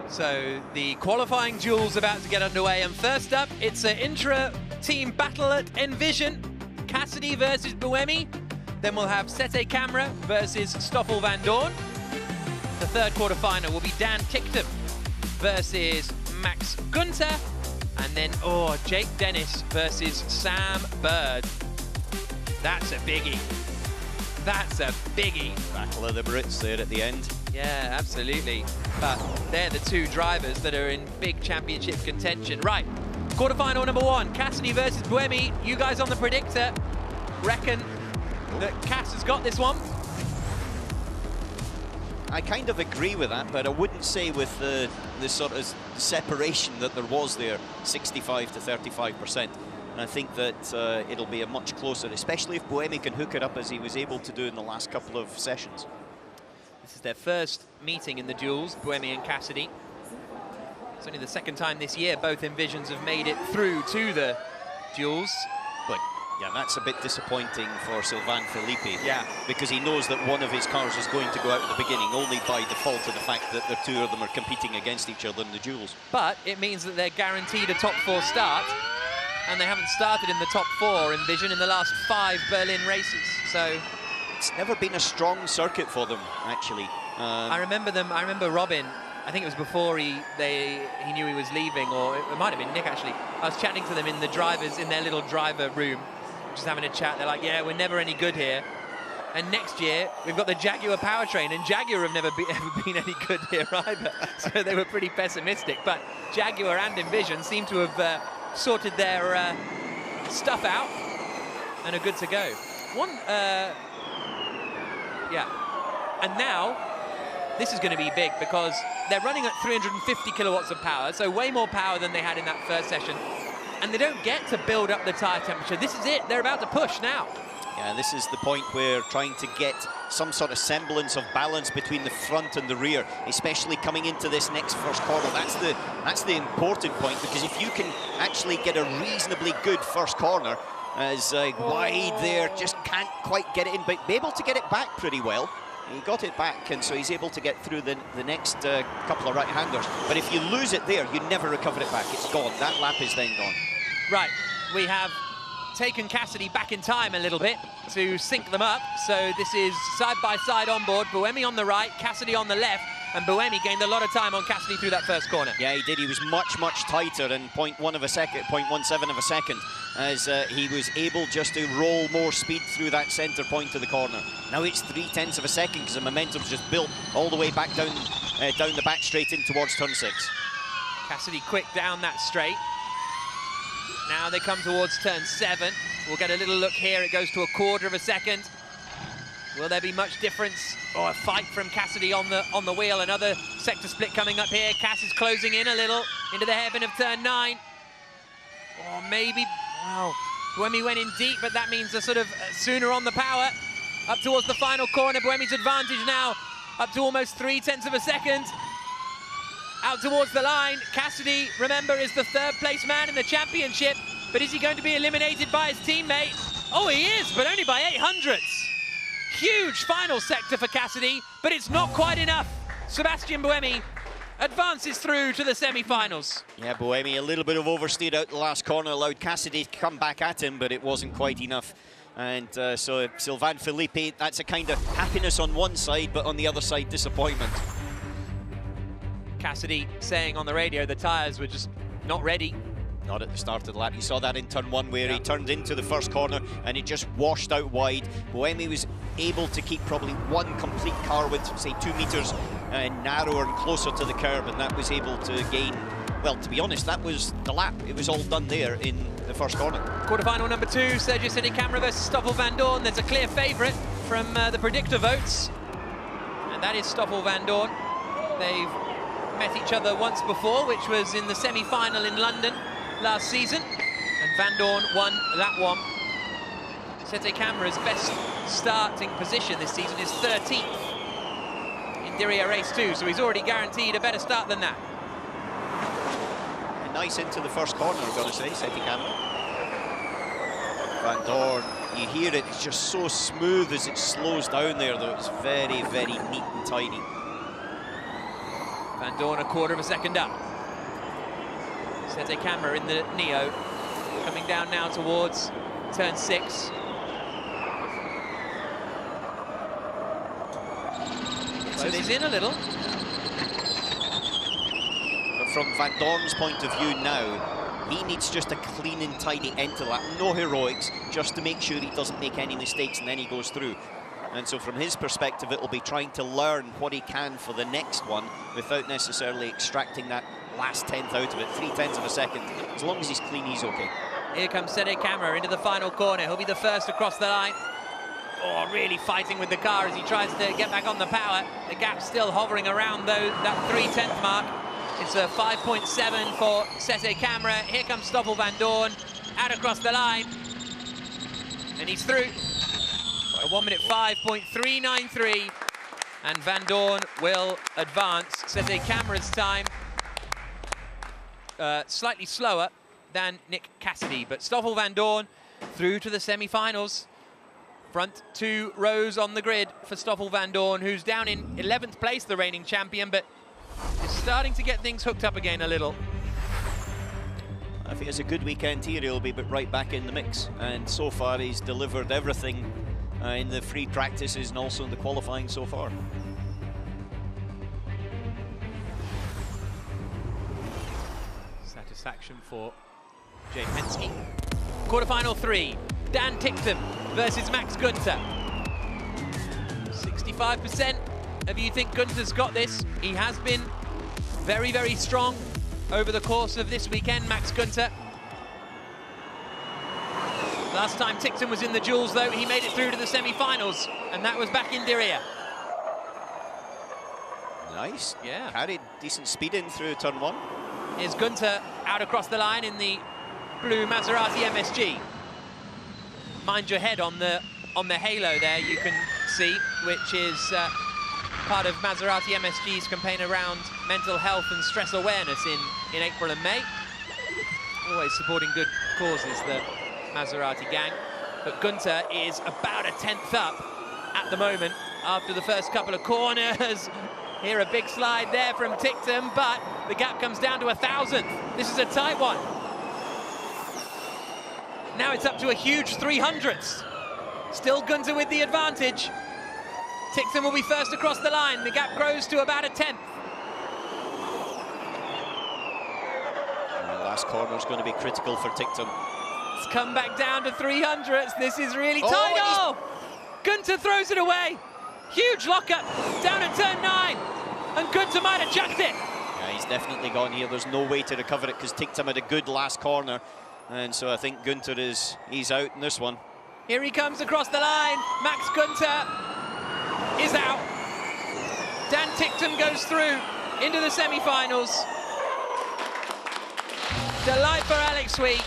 So the qualifying duel's about to get underway, and first up, it's an intra-team battle at Envision. Cassidy versus Buemi. Then we'll have Sete Camera versus Stoffel Van Dorn. The third quarter-final will be Dan Ticktum versus Max Gunther. And then, Jake Dennis versus Sam Bird. That's a biggie. That's a biggie. Battle of the Brits there at the end. Yeah, absolutely. But they're the two drivers that are in big championship contention. Right, quarterfinal number one, Cassidy versus Buemi. You guys on the predictor reckon that Cass has got this one? I kind of agree with that, but I wouldn't say with the sort of separation that there was there, 65 to 35%. And I think that it'll be a much closer, especially if Buemi can hook it up as he was able to do in the last couple of sessions. This is their first meeting in the duels, Buemi and Cassidy. It's only the second time this year both Envisions have made it through to the duels. But yeah, that's a bit disappointing for Sylvain Philippe. Yeah. Because he knows that one of his cars is going to go out at the beginning, only by default of the fact that the two of them are competing against each other in the duels. But it means that they're guaranteed a top four start, and they haven't started in the top four, Envision, in the last 5 Berlin races. So it's never been a strong circuit for them, actually. I remember Robin, I think it was before he knew he was leaving, or it might have been Nick, actually. I was chatting to them in their little driver room, just having a chat. They're like, yeah, we're never any good here. And next year, we've got the Jaguar powertrain, and Jaguar have never ever been any good here either. So they were pretty pessimistic. But Jaguar and Envision seem to have sorted their stuff out and are good to go. And now, this is going to be big because they're running at 350 kilowatts of power, so way more power than they had in that first session. And they don't get to build up the tyre temperature. This is it. They're about to push now. Yeah, this is the point where trying to get some sort of semblance of balance between the front and the rear, especially coming into this next first corner. That's the important point, because if you can actually get a reasonably good first corner, as wide there, just can't quite get it in, but be able to get it back pretty well. He got it back, and so he's able to get through the next couple of right-handers. But if you lose it there, you never recover it back. It's gone. That lap is then gone. Right, we have taken Cassidy back in time a little bit to sync them up. So this is side-by-side on board. Buemi on the right, Cassidy on the left, and Buemi gained a lot of time on Cassidy through that first corner. Yeah, he did. He was much, much tighter in 0.1 of a second, 0.17 of a second, as he was able just to roll more speed through that centre point of the corner. Now it's 0.3 of a second because the momentum's just built all the way back down the back straight in towards turn 6. Cassidy quick down that straight. Now they come towards turn 7. We'll get a little look here. It goes to 1/4 of a second. Will there be much difference? A fight from Cassidy on the wheel. Another sector split coming up here. Cass is closing in a little into the hairpin of turn 9. Or maybe, wow. Buemi went in deep, but that means a sort of sooner on the power. Up towards the final corner. Buemi's advantage now up to almost 0.3 of a second. Out towards the line. Cassidy, remember, is the 3rd place man in the championship, but is he going to be eliminated by his teammate? Oh, he is, but only by 0.08. Huge final sector for Cassidy, but it's not quite enough. Sebastian Buemi advances through to the semi-finals. Yeah, Buemi, a little bit of oversteer out the last corner, allowed Cassidy to come back at him, but it wasn't quite enough. And so Sylvain Philippe, that's a kind of happiness on one side, but on the other side, disappointment. Cassidy saying on the radio the tyres were just not ready. Not at the start of the lap. You saw that in turn 1 where he turned into the first corner and it just washed out wide. Buemi was able to keep probably one complete car with, say, 2 meters narrower and closer to the curb, and that was able to gain, well, to be honest, that was the lap. It was all done there in the first corner. Quarterfinal number 2, Sergio Sete Camera versus Stoffel Van Dorn. There's a clear favourite from the predictor votes, and that is Stoffel Van Dorn. They've met each other once before, which was in the semi-final in London last season, and Van Dorn won that one. Sete Camera's best starting position this season is 13th in Diriyah Race 2, so he's already guaranteed a better start than that. nice into the first corner, I've got to say, Seti Camera. Van Dorn, you hear it, it's just so smooth as it slows down there, though. It's very, very neat and tidy. Van Dorn a quarter of a second up. Seti Camera in the Neo, coming down now towards turn 6. So he's in a little. But from Van Dorn's point of view now, he needs just a clean and tidy end to that. No heroics, just to make sure he doesn't make any mistakes and then he goes through. And so from his perspective, it'll be trying to learn what he can for the next one without necessarily extracting that last tenth out of it. 0.3 of a second. As long as he's clean, he's okay. Here comes Seti Camera into the final corner. He'll be the first across the line. Oh, really fighting with the car as he tries to get back on the power. The gap still hovering around though that 3/10 mark. It's a 5.7 for Seti Camera. Here comes Stoffel Van Dorn out across the line, and he's through. A 1:05.393, and Van Dorn will advance. Seti Camera's time slightly slower than Nick Cassidy, but Stoffel Van Dorn through to the semi-finals. Front 2 rows on the grid for Stoffel Van Dorn, who's down in 11th place, the reigning champion, but is starting to get things hooked up again a little. If he has a good weekend here, he'll be right back in the mix. And so far, he's delivered everything in the free practices and also in the qualifying so far. Satisfaction for Jay Penske. Quarterfinal 3, Dan Ticktum versus Max Günther. 65% of you think Günther's got this. He has been very, very strong over the course of this weekend, Max Günther. Last time Ticktum was in the duels, though, he made it through to the semi-finals, and that was back in Diriyah. Nice. Yeah. Carried decent speed in through turn 1. Here's Günther out across the line in the blue Maserati MSG. Mind your head on the halo there, you can see, which is part of Maserati MSG's campaign around mental health and stress awareness in April and May. Always supporting good causes, the Maserati gang. But Günther is about a 10th up at the moment after the first couple of corners. Here a big slide there from Ticktum, but the gap comes down to 1,000th. This is a tight one. Now it's up to a huge 300ths. Still Günther with the advantage. Ticktum will be first across the line. The gap grows to about a 10th. And the last corner is going to be critical for Ticktum. It's come back down to 300ths. This is really tight. Oh! Günther throws it away. Huge lockup down at turn 9. And Günther might have jacked it. Yeah, he's definitely gone here. There's no way to recover it because Ticktum had a good last corner. And so I think Günther he's out in this one. Here he comes across the line. Max Günther is out. Dan Ticktum goes through into the semi-finals. Delight for Alex Sweet.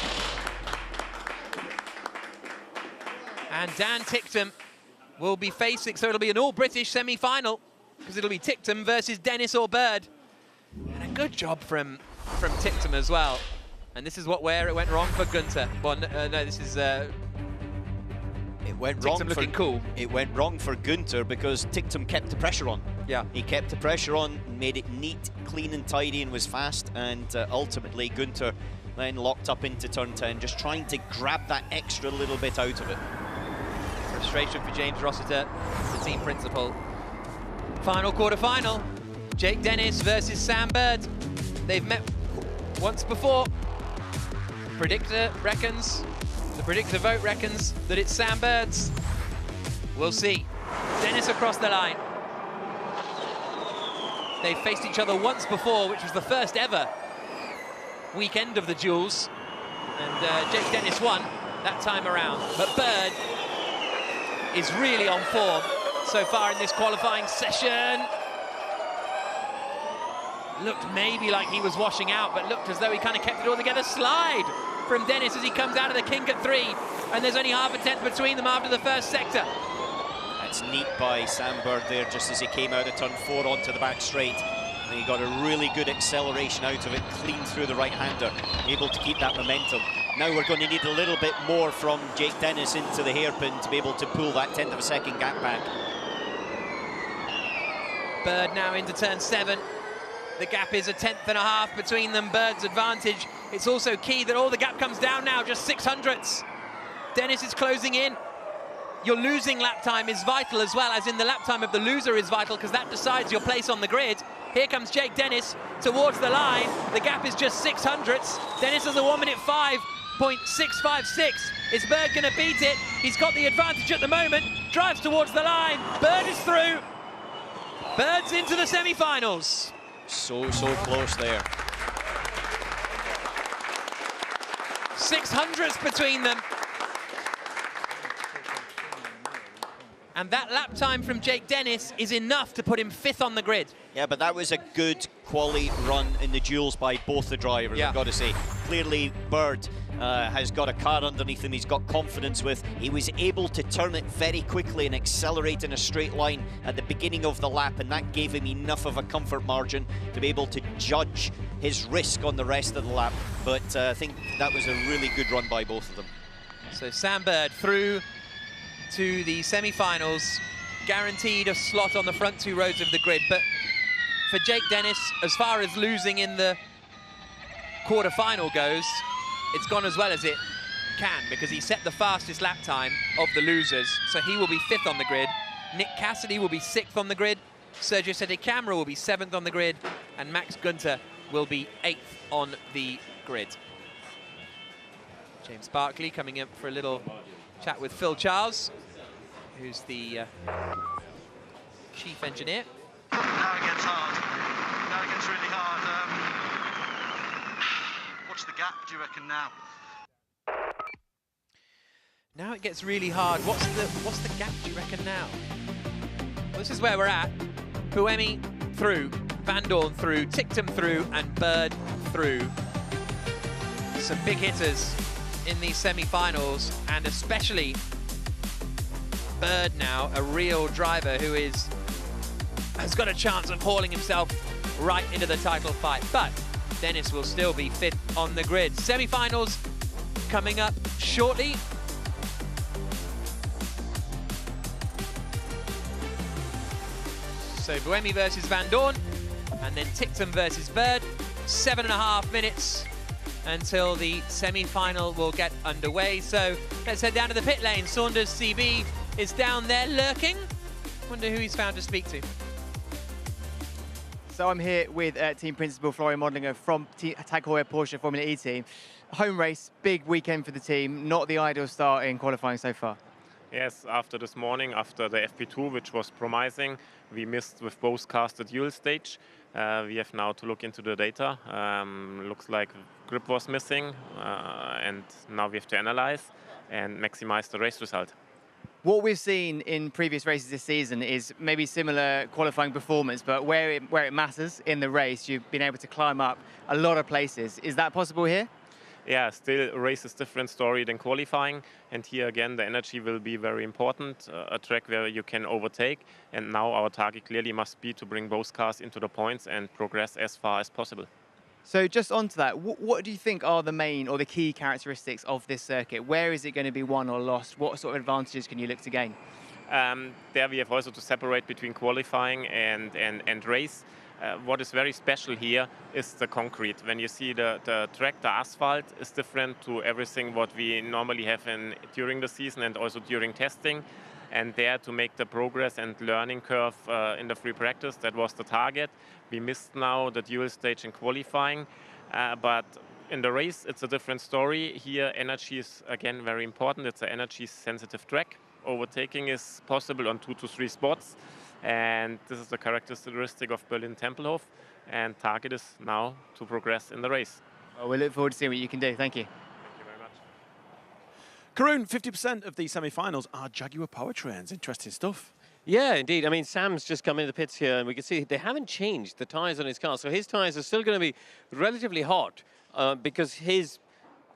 And Dan Ticktum will be facing, so it'll be an all-British semi-final, because it'll be Ticktum versus Dennis or Bird. And a good job from Ticktum as well. And this is where it went wrong for Günther. Well, no, this is... It went wrong. Looking cool. It went wrong for Günther because Ticktum kept the pressure on. Yeah. He kept the pressure on, made it neat, clean and tidy, and was fast. And ultimately, Günther then locked up into turn 10, just trying to grab that extra little bit out of it. Frustration for James Rossiter, the team principal. Final quarter-final. Jake Dennis versus Sam Bird. They've met once before. The predictor vote reckons that it's Sam Bird's. We'll see. Dennis across the line. They've faced each other once before, which was the first ever weekend of the duels. And Jake Dennis won that time around. But Bird is really on form so far in this qualifying session. Looked maybe like he was washing out, but looked as though he kind of kept it all together. Slide from Dennis as he comes out of the kink at 3, and there's only half a tenth between them after the first sector. That's neat by Sam Bird there, just as he came out of turn 4 onto the back straight. And he got a really good acceleration out of it, clean through the right-hander, able to keep that momentum. Now we're going to need a little bit more from Jake Dennis into the hairpin to be able to pull that 1/10 of a second gap back. Bird now into turn 7. The gap is a 1/10.5 between them. Bird's advantage. It's also key that all the gap comes down now, just 600ths. Dennis is closing in. Your losing lap time is vital as well, as in the lap time of the loser is vital, because that decides your place on the grid. Here comes Jake Dennis towards the line. The gap is just 600ths. Dennis has a 1:05.656. Is Bird going to beat it? He's got the advantage at the moment. Drives towards the line. Bird is through. Bird's into the semi-finals. So close there. 600ths between them. And that lap time from Jake Dennis is enough to put him 5th on the grid. Yeah, but that was a good quality run in the duels by both the drivers, yeah. I've got to say. Clearly, Bird has got a car underneath him he's got confidence with. He was able to turn it very quickly and accelerate in a straight line at the beginning of the lap, and that gave him enough of a comfort margin to be able to judge his risk on the rest of the lap. But I think that was a really good run by both of them. So Sam Bird through to the semi-finals, guaranteed a slot on the front 2 rows of the grid. But for Jake Dennis, as far as losing in the quarter-final goes, it's gone as well as it can, because he set the fastest lap time of the losers, so he will be 5th on the grid. Nick Cassidy will be 6th on the grid, Sergio Sette Camera will be 7th on the grid, and Max Günther will be 8th on the grid. James Barkley coming in for a little chat with Phil Charles, who's the chief engineer. Now it gets hard. Now it gets really hard. What's the gap, do you reckon, now? Now it gets really hard. What's the gap, do you reckon, now? Well, this is where we're at. Buemi through, Van Dorn through, Ticktum through, and Bird through. Some big hitters in these semi-finals, and especially Bird now, a real driver who has got a chance of hauling himself right into the title fight. But Dennis will still be 5th on the grid. Semi-finals coming up shortly. So Buemi versus Van Dorn, and then Ticktum versus Bird. 7.5 minutes until the semi-final will get underway. So let's head down to the pit lane. Saunders CB is down there lurking. Wonder who he's found to speak to. So I'm here with team principal Florian Modlinger from Tag Heuer Porsche Formula E team. Home race, big weekend for the team. Not the ideal start in qualifying so far. Yes, after this morning, after the FP2, which was promising, we missed with both cars the duel stage. We have now to look into the data. Looks like grip was missing, and now we have to analyze and maximize the race result. What we've seen in previous races this season is maybe similar qualifying performance, but where it matters in the race, you've been able to climb up a lot of places. Is that possible here? Yeah, still race is different story than qualifying, and here again the energy will be very important, a track where you can overtake, and now our target clearly must be to bring both cars into the points and progress as far as possible. So just onto that, what do you think are the main or the key characteristics of this circuit? Where is it going to be won or lost? What sort of advantages can you look to gain? There we have also to separate between qualifying and race. What is very special here is the concrete. When you see the track, the asphalt is different to everything what we normally have during the season and also during testing. And there to make the progress and learning curve in the free practice, that was the target. We missed now the dual stage in qualifying, but in the race it's a different story. Here energy is again very important. It's an energy sensitive track. Overtaking is possible on 2 to 3 spots. And this is the characteristic of Berlin Templehof, and target is now to progress in the race. Well, we look forward to seeing what you can do. Thank you. Thank you very much. Karun, 50% of the semi-finals are Jaguar powertrains. Interesting stuff. Yeah, indeed. I mean, Sam's just come into the pits here, and we can see they haven't changed the tyres on his car. So his tyres are still going to be relatively hot because his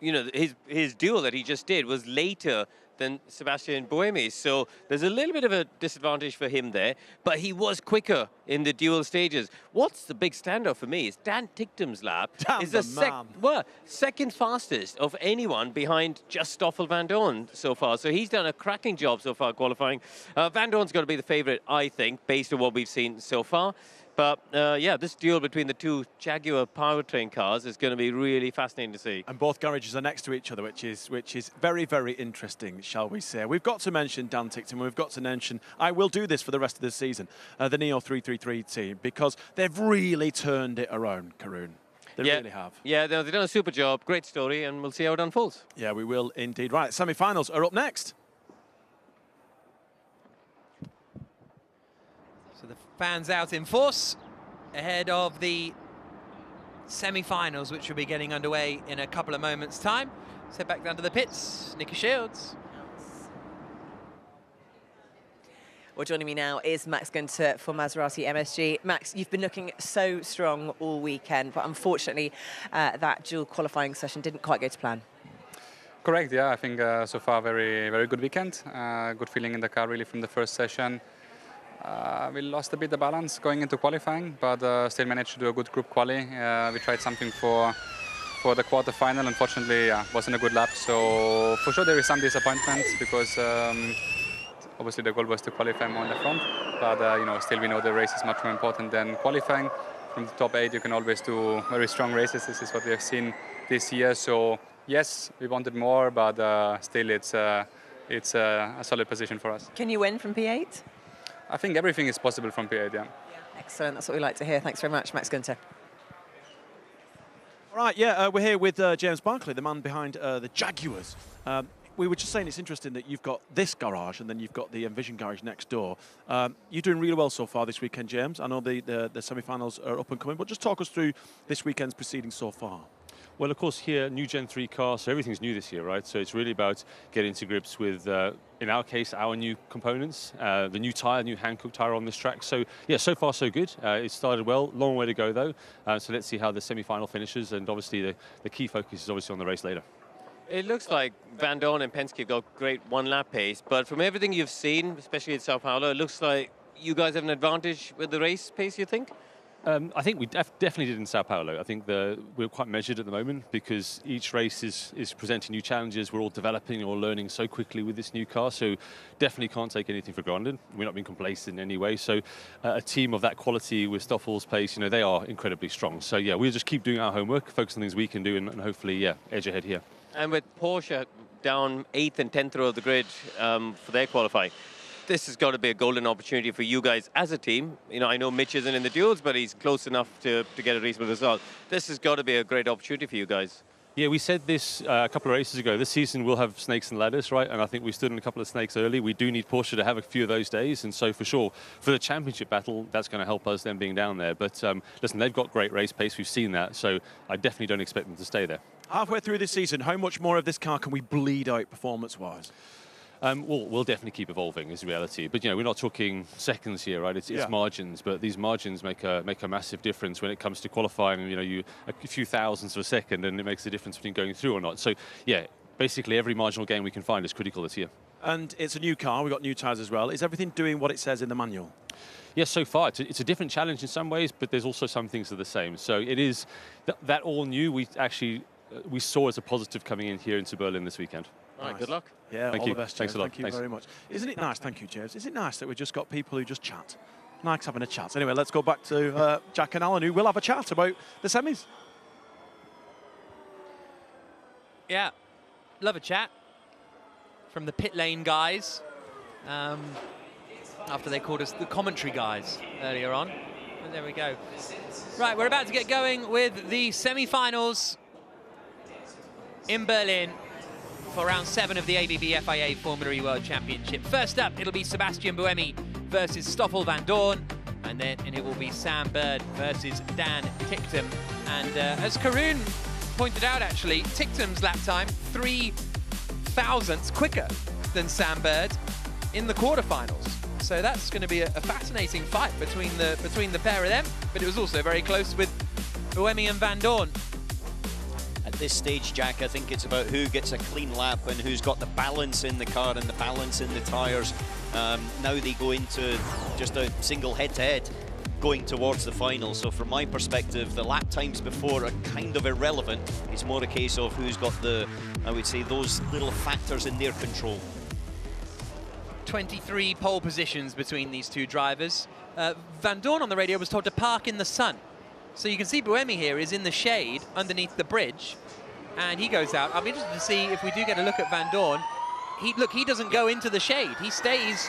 you know, his duel that he just did was later than Sebastian Buemi. So there's a little bit of a disadvantage for him there, but he was quicker in the duel stages. What's the big standout for me is Dan Tichtum's lap is the second fastest of anyone behind just Stoffel van Dorn so far. So he's done a cracking job so far qualifying. Van Dorn's got to be the favorite, I think, based on what we've seen so far. But yeah, this duel between the two Jaguar powertrain cars is going to be really fascinating to see. And both garages are next to each other, which is very, very interesting, shall we say. We've got to mention Dan Tichtum, we've got to mention, I will do this for the rest of the season, the Neo 333 team, because they've really turned it around, Karun. They really have. Yeah, they've done a super job. Great story, and we'll see how it unfolds. Yeah, we will indeed. Right, semi-finals are up next. So the fans out in force ahead of the semi-finals, which will be getting underway in a couple of moments' time. Let's head back down to the pits. Nicky Shields. Well, joining me now is Max Günther for Maserati MSG. Max, you've been looking so strong all weekend, but unfortunately that dual qualifying session didn't quite go to plan. Correct, yeah. I think so far very, very good weekend. Good feeling in the car really from the first session. We lost a bit the balance going into qualifying, but still managed to do a good group quali. We tried something for the quarterfinal. Unfortunately, wasn't a good lap. So for sure there is some disappointment because obviously the goal was to qualify more on the front. But you know, still we know the race is much more important than qualifying. From the top 8, you can always do very strong races. This is what we have seen this year. So yes, we wanted more, but still it's a solid position for us. Can you win from P8? I think everything is possible from P8, yeah. Excellent, that's what we like to hear. Thanks very much, Max Günther. All right, yeah, we're here with James Barclay, the man behind the Jaguars. We were just saying it's interesting that you've got this garage and then you've got the Envision garage next door. You're doing really well so far this weekend, James. I know the semi-finals are up and coming, but just talk us through this weekend's proceedings so far. Well, of course, here, new Gen 3 car, so everything's new this year, right? So it's really about getting to grips with, in our case, our new components, the new tyre, new Hankook tyre on this track. So, yeah, so far so good. It started well, long way to go, though. So let's see how the semi-final finishes, and obviously the key focus is obviously on the race later. It looks like Van Dorn and Penske got great one-lap pace, but from everything you've seen, especially at Sao Paulo, it looks like you guys have an advantage with the race pace, you think? I think we definitely did in Sao Paulo. I think we're quite measured at the moment because each race is presenting new challenges. We're all developing or learning so quickly with this new car, so definitely can't take anything for granted. We're not being complacent in any way. So a team of that quality with Stoffel's pace, you know, they are incredibly strong. So yeah, we'll just keep doing our homework, focus on things we can do, and hopefully, yeah, edge ahead here. And with Porsche down 8th and 10th row of the grid for their qualifying, this has got to be a golden opportunity for you guys as a team. You know, I know Mitch isn't in the duels, but he's close enough to get a reasonable result. This has got to be a great opportunity for you guys. Yeah, we said this a couple of races ago. This season we'll have snakes and ladders, right? And I think we stood in a couple of snakes early. We do need Porsche to have a few of those days. And so for sure, for the championship battle, that's going to help us, them being down there. But listen, they've got great race pace. We've seen that. So I definitely don't expect them to stay there. Halfway through this season, how much more of this car can we bleed out performance-wise? Well, we'll definitely keep evolving, is the reality. But, you know, we're not talking seconds here, right? It's margins, but these margins make a massive difference when it comes to qualifying. You know, a few thousandths of a second, and it makes a difference between going through or not. So, yeah, basically every marginal gain we can find is critical this year. And it's a new car. We've got new tyres as well. Is everything doing what it says in the manual? Yes, so far. It's a different challenge in some ways, but there's also some things that are the same. So it is that all new. We saw as a positive coming in here into Berlin this weekend. All right, good luck. Yeah, Thank all you. the best, James. Thanks a lot. Thank you very much. Isn't it nice? Thank you, James. Is it nice that we've just got people who just chat? Nice having a chat. Anyway, let's go back to Jack and Alan, who will have a chat about the semis. Yeah, love a chat from the pit lane guys. After they called us the commentary guys earlier on. But there we go. Right, we're about to get going with the semi-finals in Berlin for round 7 of the ABB FIA Formula E World Championship. First up, it'll be Sebastian Buemi versus Stoffel van Dorn, and then it will be Sam Bird versus Dan Tichtum. And as Karun pointed out, actually, Tichtum's lap time 3 thousandths quicker than Sam Bird in the quarterfinals. So that's going to be a fascinating fight between the pair of them. But it was also very close with Buemi and Van Dorn. this stage, Jack. I think it's about who gets a clean lap and who's got the balance in the car and the balance in the tyres. Now they go into just a single head-to-head going towards the final. So from my perspective, the lap times before are kind of irrelevant. It's more a case of who's got the, I would say, those little factors in their control. 23 pole positions between these two drivers. Van Dorn on the radio was told to park in the sun. So you can see Buemi here is in the shade underneath the bridge, and he goes out. I'll be interested to see if we do get a look at Van Dorn. He doesn't go into the shade. He stays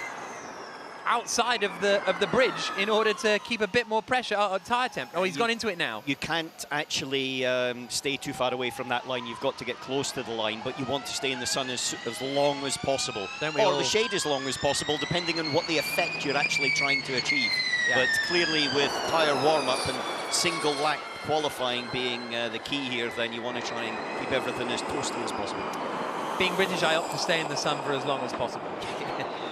outside of the bridge in order to keep a bit more pressure on tyre temp. Oh, he's gone into it now. You can't actually stay too far away from that line. You've got to get close to the line, but you want to stay in the sun as long as possible. Or the shade as long as possible, depending on what the effect you're actually trying to achieve. Yeah. But clearly with tyre warm-up and single lap qualifying being the key here, then you want to try and keep everything as toasty as possible. Being British, I opt to stay in the sun for as long as possible.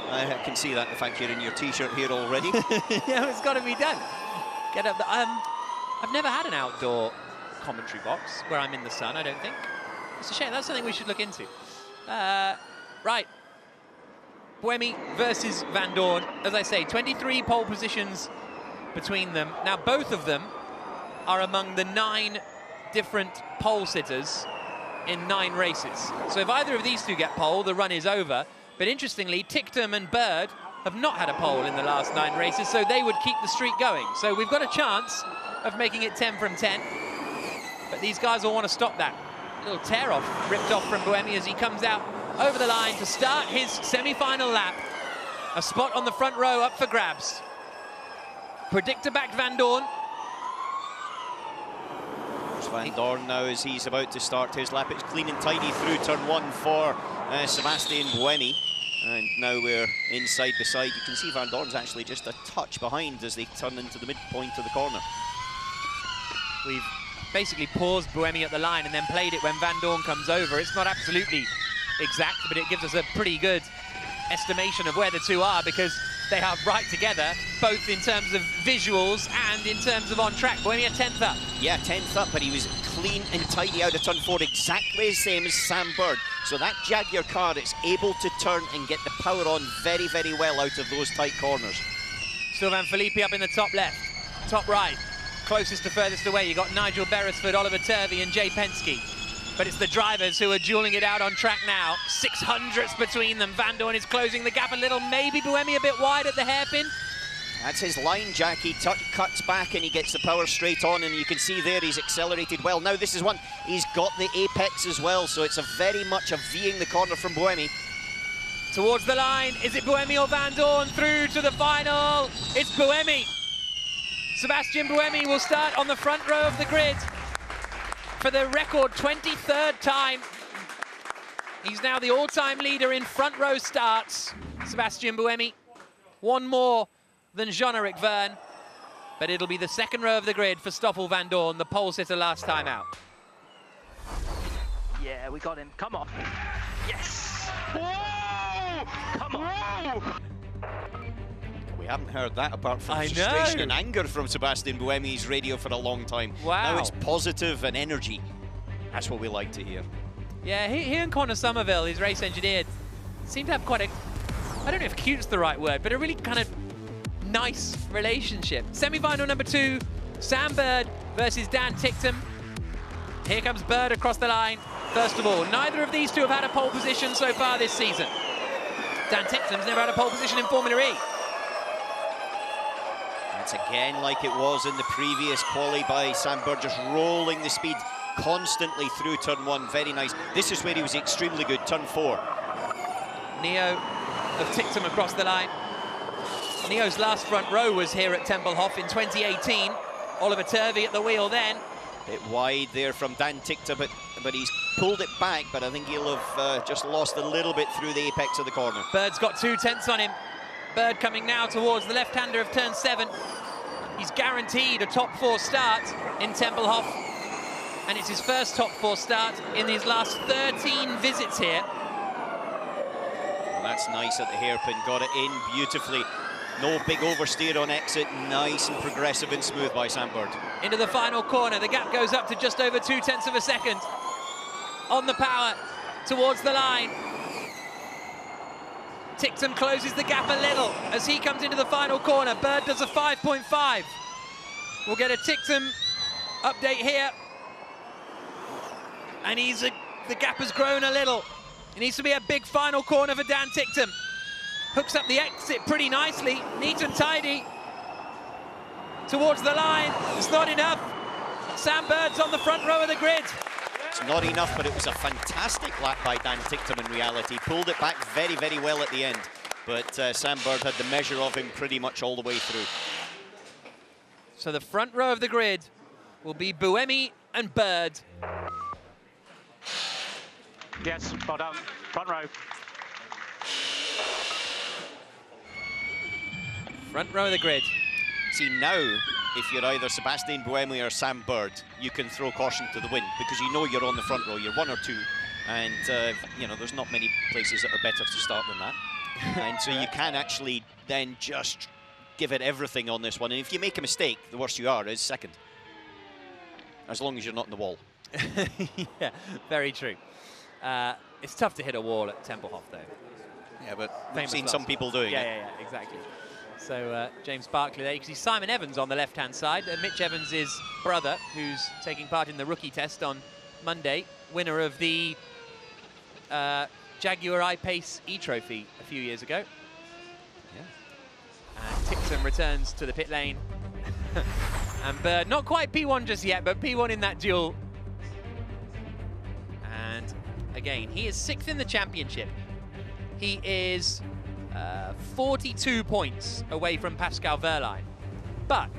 I can see that, the fact you're in your T-shirt here already. Yeah, it's got to be done. Get up. I've never had an outdoor commentary box where I'm in the sun, I don't think. It's a shame. That's something we should look into. Right. Buemi versus Van Dorn. As I say, 23 pole positions between them. Now, both of them are among the 9 different pole sitters in 9 races. So if either of these two get pole, the run is over. But interestingly, Ticktum and Bird have not had a pole in the last 9 races, so they would keep the streak going. So we've got a chance of making it 10 from 10. But these guys will want to stop that. A little tear-off ripped off from Buemi as he comes out over the line to start his semi-final lap. A spot on the front row up for grabs. Predictor-backed Van Dorn. Van Dorn now as he's about to start his lap. It's clean and tidy through turn 1 for Sebastian Buemi. And now we're inside the side. You can see Van Dorn's actually just a touch behind as they turn into the midpoint of the corner. We've basically paused Buemi at the line and then played it when Van Dorn comes over. It's not absolutely exact, but it gives us a pretty good estimation of where the two are, because they are right together, both in terms of visuals and in terms of on track. Buemi at 10th up. Yeah, 10th up, but he was clean and tidy out of turn 4, exactly the same as Sam Bird. So that Jaguar car is able to turn and get the power on very, very well out of those tight corners. Sylvain Philippe up in the top left, top right. Closest to furthest away, you got Nigel Beresford, Oliver Turvey and Jay Penske. But it's the drivers who are dueling it out on track now. 600ths between them. Van Dorn is closing the gap a little. Maybe Buemi a bit wide at the hairpin. That's his line, Jack. He cuts back and he gets the power straight on, and you can see there he's accelerated well. Now this is one, he's got the apex as well, so it's a very much a V-ing the corner from Buemi. Towards the line, is it Buemi or Van Dorn through to the final? It's Buemi. Sebastian Buemi will start on the front row of the grid for the record 23rd time. He's now the all-time leader in front row starts. Sebastian Buemi, one more than Jean-Eric Verne, but it'll be the second row of the grid for Stoffel Van Dorn, the pole sitter last time out. Yeah, we got him. Come on. Yes. Whoa! Come on. Whoa! We haven't heard that apart from frustration and anger from Sebastian Buemi's radio for a long time. Wow. Now it's positive and energy. That's what we like to hear. Yeah, he and Connor Somerville, his race engineer, seem to have quite a, I don't know if cute's the right word, but a really kind of nice relationship. Semi-final number 2, Sam Bird versus Dan Ticktum. Here comes Bird across the line. First of all, neither of these two have had a pole position so far this season. Dan Ticktum's never had a pole position in Formula E. It's again like it was in the previous quali by Sam Bird, just rolling the speed constantly through turn 1. Very nice. This is where he was extremely good, turn 4. Neo of Ticktum across the line. Neo's last front row was here at Templehof in 2018. Oliver Turvey at the wheel then. Bit wide there from Dan Ticktum, but he's pulled it back, but I think he'll have just lost a little bit through the apex of the corner. Bird's got 2 tenths on him. Bird coming now towards the left-hander of turn 7. He's guaranteed a top 4 start in Templehof, and it's his first top 4 start in his last 13 visits here. Well, that's nice at the hairpin, got it in beautifully. No big oversteer on exit, nice and progressive and smooth by Sam Bird. Into the final corner, the gap goes up to just over 2 tenths of a second. on the power towards the line. Tictum closes the gap a little as he comes into the final corner. Bird does a 5.5. We'll get a Tictum update here. And the gap has grown a little. It needs to be a big final corner for Dan Tictum. Hooks up the exit pretty nicely, neat and tidy. Towards the line, it's not enough. Sam Bird's on the front row of the grid. It's not enough, but it was a fantastic lap by Dan Tictum in reality. Pulled it back very, very well at the end. But Sam Bird had the measure of him pretty much all the way through. So the front row of the grid will be Buemi and Bird. Yes, well done. Front row. Front row of the grid. See, now, if you're either Sebastian Buemi or Sam Bird, you can throw caution to the wind because you know you're on the front row. You're 1 or 2, and you know there's not many places that are better to start than that. And so you can actually then just give it everything on this one. And if you make a mistake, the worse you are is second, as long as you're not in the wall. Yeah, very true. It's tough to hit a wall at Templehof, though. Yeah, but we've Famous seen last some people doing it. Yeah, exactly. So James Barkley there. You can see Simon Evans on the left-hand side. Mitch Evans' brother, who's taking part in the rookie test on Monday, winner of the Jaguar I-Pace E-Trophy a few years ago. Yeah. And Tictum returns to the pit lane. And Bird, not quite P1 just yet, but P1 in that duel. And again, he is 6th in the championship. He is 42 points away from Pascal Wehrlein. But,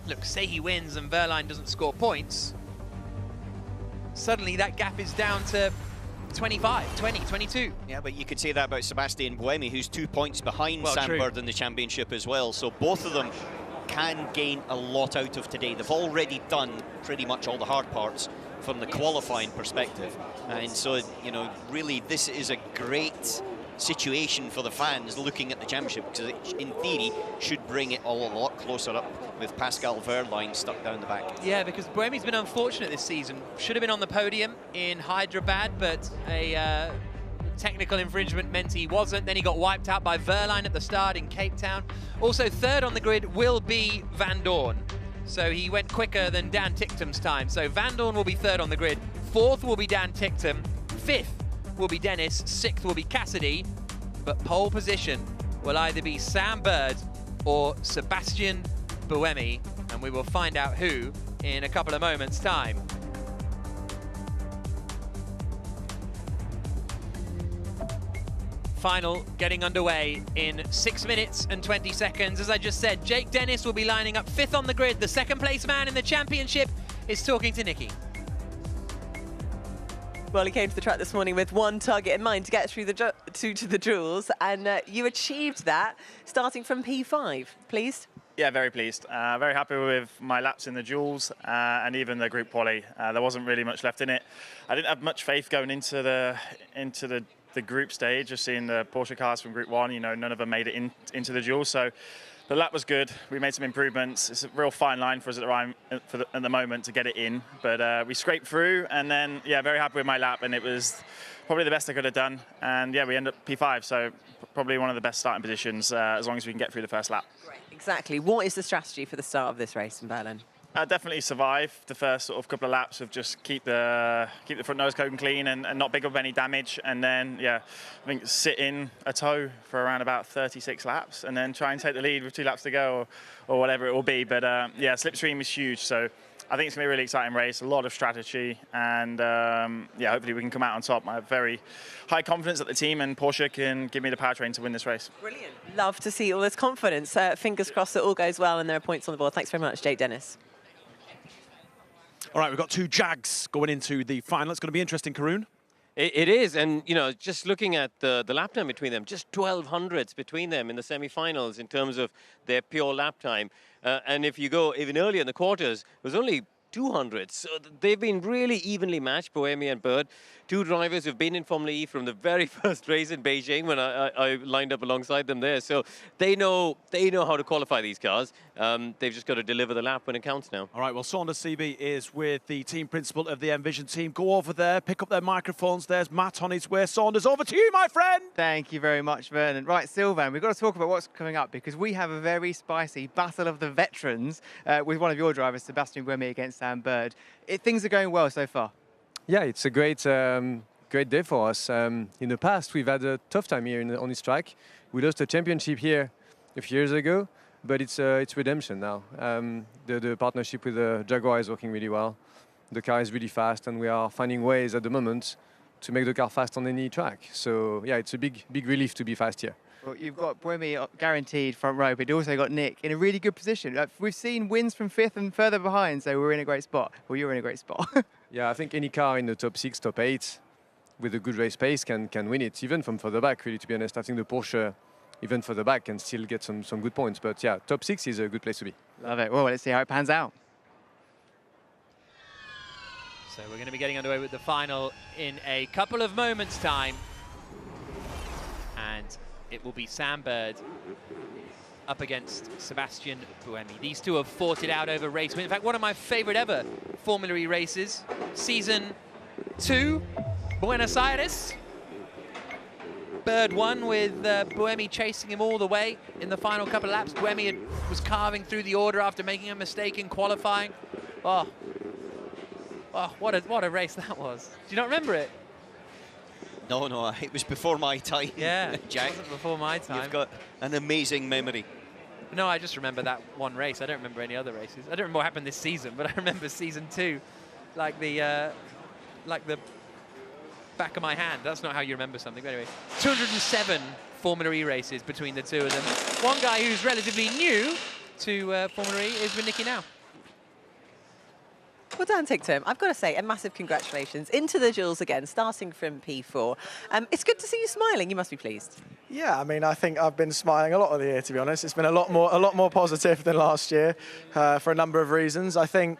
look, say he wins and Wehrlein doesn't score points, suddenly that gap is down to 25, 20, 22. Yeah, but you could say that about Sebastian Buemi, who's 2 points behind Sam Bird in the championship as well. So both of them can gain a lot out of today. They've already done pretty much all the hard parts from the qualifying perspective. And so, you know, really this is a great situation for the fans looking at the championship, because it, in theory, should bring it all a lot closer up with Pascal Wehrlein stuck down the back. Yeah, because Buemi's been unfortunate this season. Should have been on the podium in Hyderabad, but a technical infringement meant he wasn't. Then he got wiped out by Wehrlein at the start in Cape Town. Also, 3rd on the grid will be Van Dorn. So he went quicker than Dan Tictum's time. So Van Dorn will be 3rd on the grid. 4th will be Dan Tictum. 5th will be Dennis. 6th will be Cassidy. But pole position will either be Sam Bird or Sebastian Buemi. And we will find out who in a couple of moments' time. Final getting underway in 6 minutes and 20 seconds. As I just said, Jake Dennis will be lining up 5th on the grid. The 2nd place man in the championship is talking to Nikki. Well, he came to the track this morning with one target in mind, to get through the to the duels, and you achieved that, starting from P5. Pleased? Yeah, very pleased. Very happy with my laps in the duels and even the group quali. There wasn't really much left in it. I didn't have much faith going into the group stage, just seeing the Porsche cars from Group 1, you know, none of them made it into the duel. So the lap was good. We made some improvements. It's a real fine line for us at the moment to get it in. But we scraped through, and then, yeah, very happy with my lap. And it was probably the best I could have done. And, yeah, we ended up P5, so probably one of the best starting positions as long as we can get through the first lap. Great. Exactly. What is the strategy for the start of this race in Berlin? Definitely survive the first sort of couple of laps of just keep the front nose cone clean and not pick up any damage, and then I think sit in a tow for around about 36 laps and then try and take the lead with 2 laps to go or whatever it will be. But slipstream is huge, so I think it's gonna be a really exciting race, a lot of strategy, and hopefully we can come out on top. I have very high confidence that the team and Porsche can give me the powertrain to win this race. Brilliant. Love to see all this confidence. Fingers crossed that all goes well and there are points on the board. Thanks very much, Jake Dennis. All right, we've got 2 Jags going into the final. It's going to be interesting, Karun. It is, and you know, just looking at the lap time between them, just 1200s between them in the semi-finals in terms of their pure lap time. And if you go even earlier in the quarters, it was only 200. So they've been really evenly matched, Buemi and Bird. Two drivers who've been in Formula E from the very first race in Beijing when I lined up alongside them there. So they know how to qualify these cars. They've just got to deliver the lap when it counts now. All right, well, Saunders CB is with the team principal of the Envision team. Go over there, pick up their microphones. There's Matt on his way. Saunders, over to you, my friend. Thank you very much, Vernon. Right, Sylvain, we've got to talk about what's coming up because we have a very spicy battle of the veterans with one of your drivers, Sebastian Buemi, against Sam Bird. Things are going well so far. Yeah, it's a great day for us. In the past, we've had a tough time here on this track. We lost a championship here a few years ago, but it's redemption now. The partnership with Jaguar is working really well. The car is really fast, and we are finding ways at the moment to make the car fast on any track. So yeah, it's a big relief to be fast here. Well, you've got Buemi guaranteed front row, but you also got Nick in a really good position. We've seen wins from 5th and further behind, so we're in a great spot. Well, you're in a great spot. Yeah, I think any car in the top 6, top 8 with a good race pace can win it, even from further back, really, to be honest. I think the Porsche, even further back, can still get some good points. But yeah, top 6 is a good place to be. Love it. Well, let's see how it pans out. So we're going to be getting underway with the final in a couple of moments' time. And it will be Sam Bird up against Sebastian Buemi. These two have fought it out over race win. In fact, one of my favorite ever Formula E races, season 2, Buenos Aires. Bird won with Buemi chasing him all the way in the final couple of laps. Buemi was carving through the order after making a mistake in qualifying. Oh, what a race that was. Do you not remember it? No, it was before my time. Yeah, Jack. It wasn't before my time. You've got an amazing memory. No, I just remember that one race. I don't remember any other races. I don't remember what happened this season, but I remember season 2, like the back of my hand. That's not how you remember something. But anyway, 207 Formula E races between the two of them. One guy who's relatively new to Formula E is with Nicky now. Well done, Tictum. I've got to say, a massive congratulations. Into the duels again, starting from P4. It's good to see you smiling. You must be pleased. Yeah, I mean, I think I've been smiling a lot of the year, to be honest. It's been a lot more positive than last year for a number of reasons. I think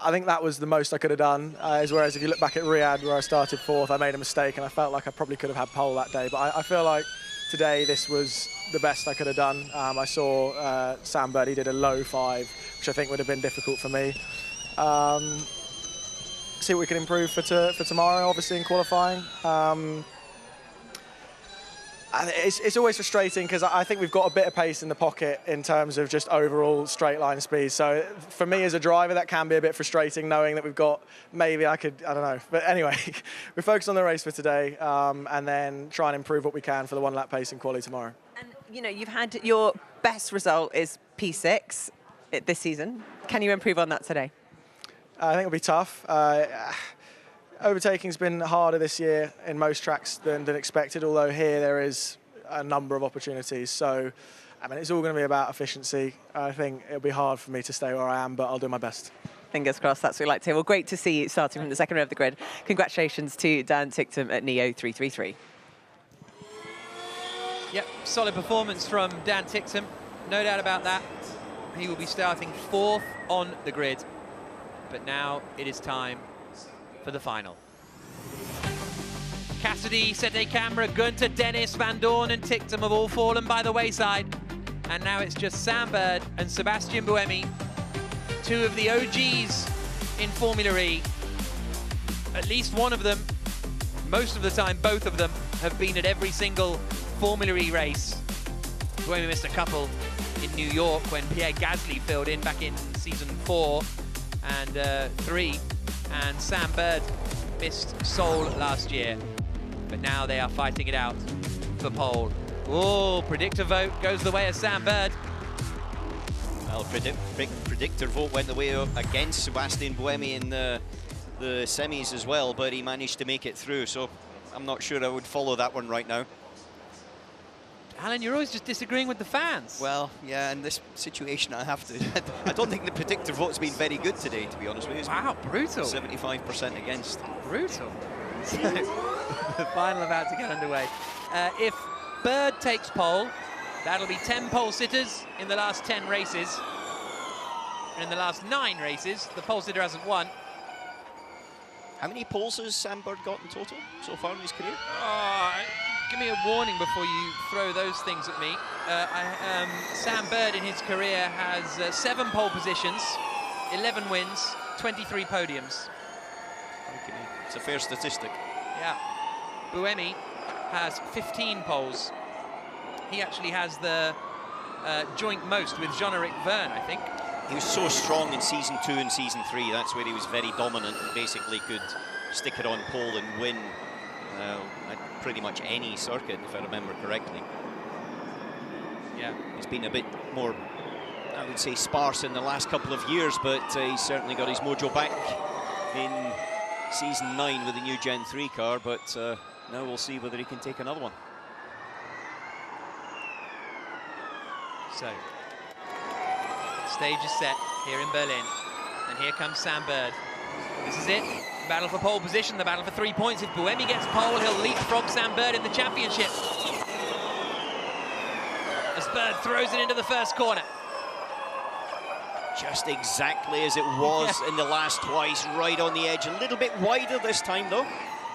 that was the most I could have done. Whereas if you look back at Riyadh, where I started 4th, I made a mistake, and I felt like I probably could have had pole that day. But I feel like today this was the best I could have done. I saw Sam Bird, he did a low 5, which I think would have been difficult for me. See what we can improve for tomorrow, obviously, in qualifying. It's always frustrating because I think we've got a bit of pace in the pocket in terms of just overall straight line speed. So for me as a driver, that can be a bit frustrating knowing that we've got, I don't know. But anyway, we focus on the race for today and then try and improve what we can for the 1 lap pace in quali tomorrow. And, you know, you've had your best result is P6 this season. Can you improve on that today? I think it'll be tough. Overtaking's been harder this year in most tracks than expected, although here there is a number of opportunities. So, I mean, it's all going to be about efficiency. I think it'll be hard for me to stay where I am, but I'll do my best. Fingers crossed, that's what we like to hear. Well, great to see you starting from the second row of the grid. Congratulations to Dan Tictum at Neo 333. Yep, solid performance from Dan Tictum. No doubt about that. He will be starting 4th on the grid. But now it is time for the final. Cassidy, Sete Camera, Gunter, Dennis, Van Dorn and Tictum have all fallen by the wayside. And now it's just Sam Bird and Sebastian Buemi, 2 of the OGs in Formula E. At least one of them, most of the time both of them, have been at every single Formula E race. Buemi missed a couple in New York when Pierre Gasly filled in back in season 4 and 3, and Sam Bird missed Seoul last year, but now they are fighting it out for pole. Oh, predictor vote goes the way of Sam Bird. Well, predictor vote went the way against Sebastian Buemi in the semis as well, but he managed to make it through, so I'm not sure I would follow that one right now. Alan, you're always just disagreeing with the fans. Well, yeah, in this situation I have to. I don't think the predictor vote's been very good today, to be honest with you. Wow, brutal. 75% against. Brutal. So, the final about to get underway. If Bird takes pole, that'll be 10 pole sitters in the last 10 races. And in the last 9 races, the pole sitter hasn't won. How many poles has Sam Bird got in total so far in his career? Give me a warning before you throw those things at me. Sam Bird in his career has 7 pole positions, 11 wins, 23 podiums. Okay. It's a fair statistic. Yeah. Buemi has 15 poles. He actually has the joint most with Jean-Eric Verne, I think. He was so strong in season 2 and season 3. That's where he was very dominant and basically could stick it on pole and win at pretty much any circuit, if I remember correctly. Yeah. He's been a bit more, I would say, sparse in the last couple of years, but he's certainly got his mojo back in season 9 with the new Gen 3 car, but now we'll see whether he can take another one. So, stage is set here in Berlin, and here comes Sam Bird. This is it, battle for pole position, the battle for 3 points. If Buemi gets pole, he'll leapfrog Sam Bird in the championship. As Bird throws it into the first corner. Just exactly as it was in the last twice, right on the edge. A little bit wider this time, though,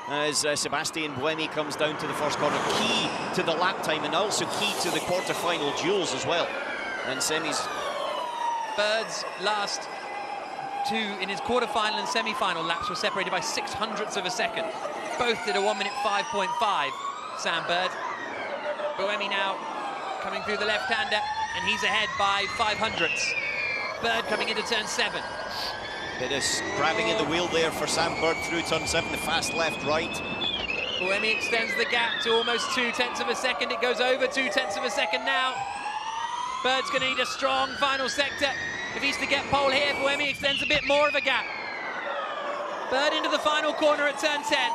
as Sebastian Buemi comes down to the first corner. Key to the lap time and also key to the quarter-final duels as well. And semis. Bird's last 2 in his quarter-final and semi-final laps were separated by 0.06 of a second. Both did a 1:05.5, Sam Bird. Buemi now coming through the left-hander, and he's ahead by 0.05. Bird coming into turn 7. Bit of grabbing in the wheel there for Sam Bird through turn 7, the fast left-right. Buemi extends the gap to almost 0.2 of a second. It goes over 0.2 of a second now. Bird's going to need a strong final sector. If he's to get pole here, Buemi extends a bit more of a gap. Bird into the final corner at turn 10.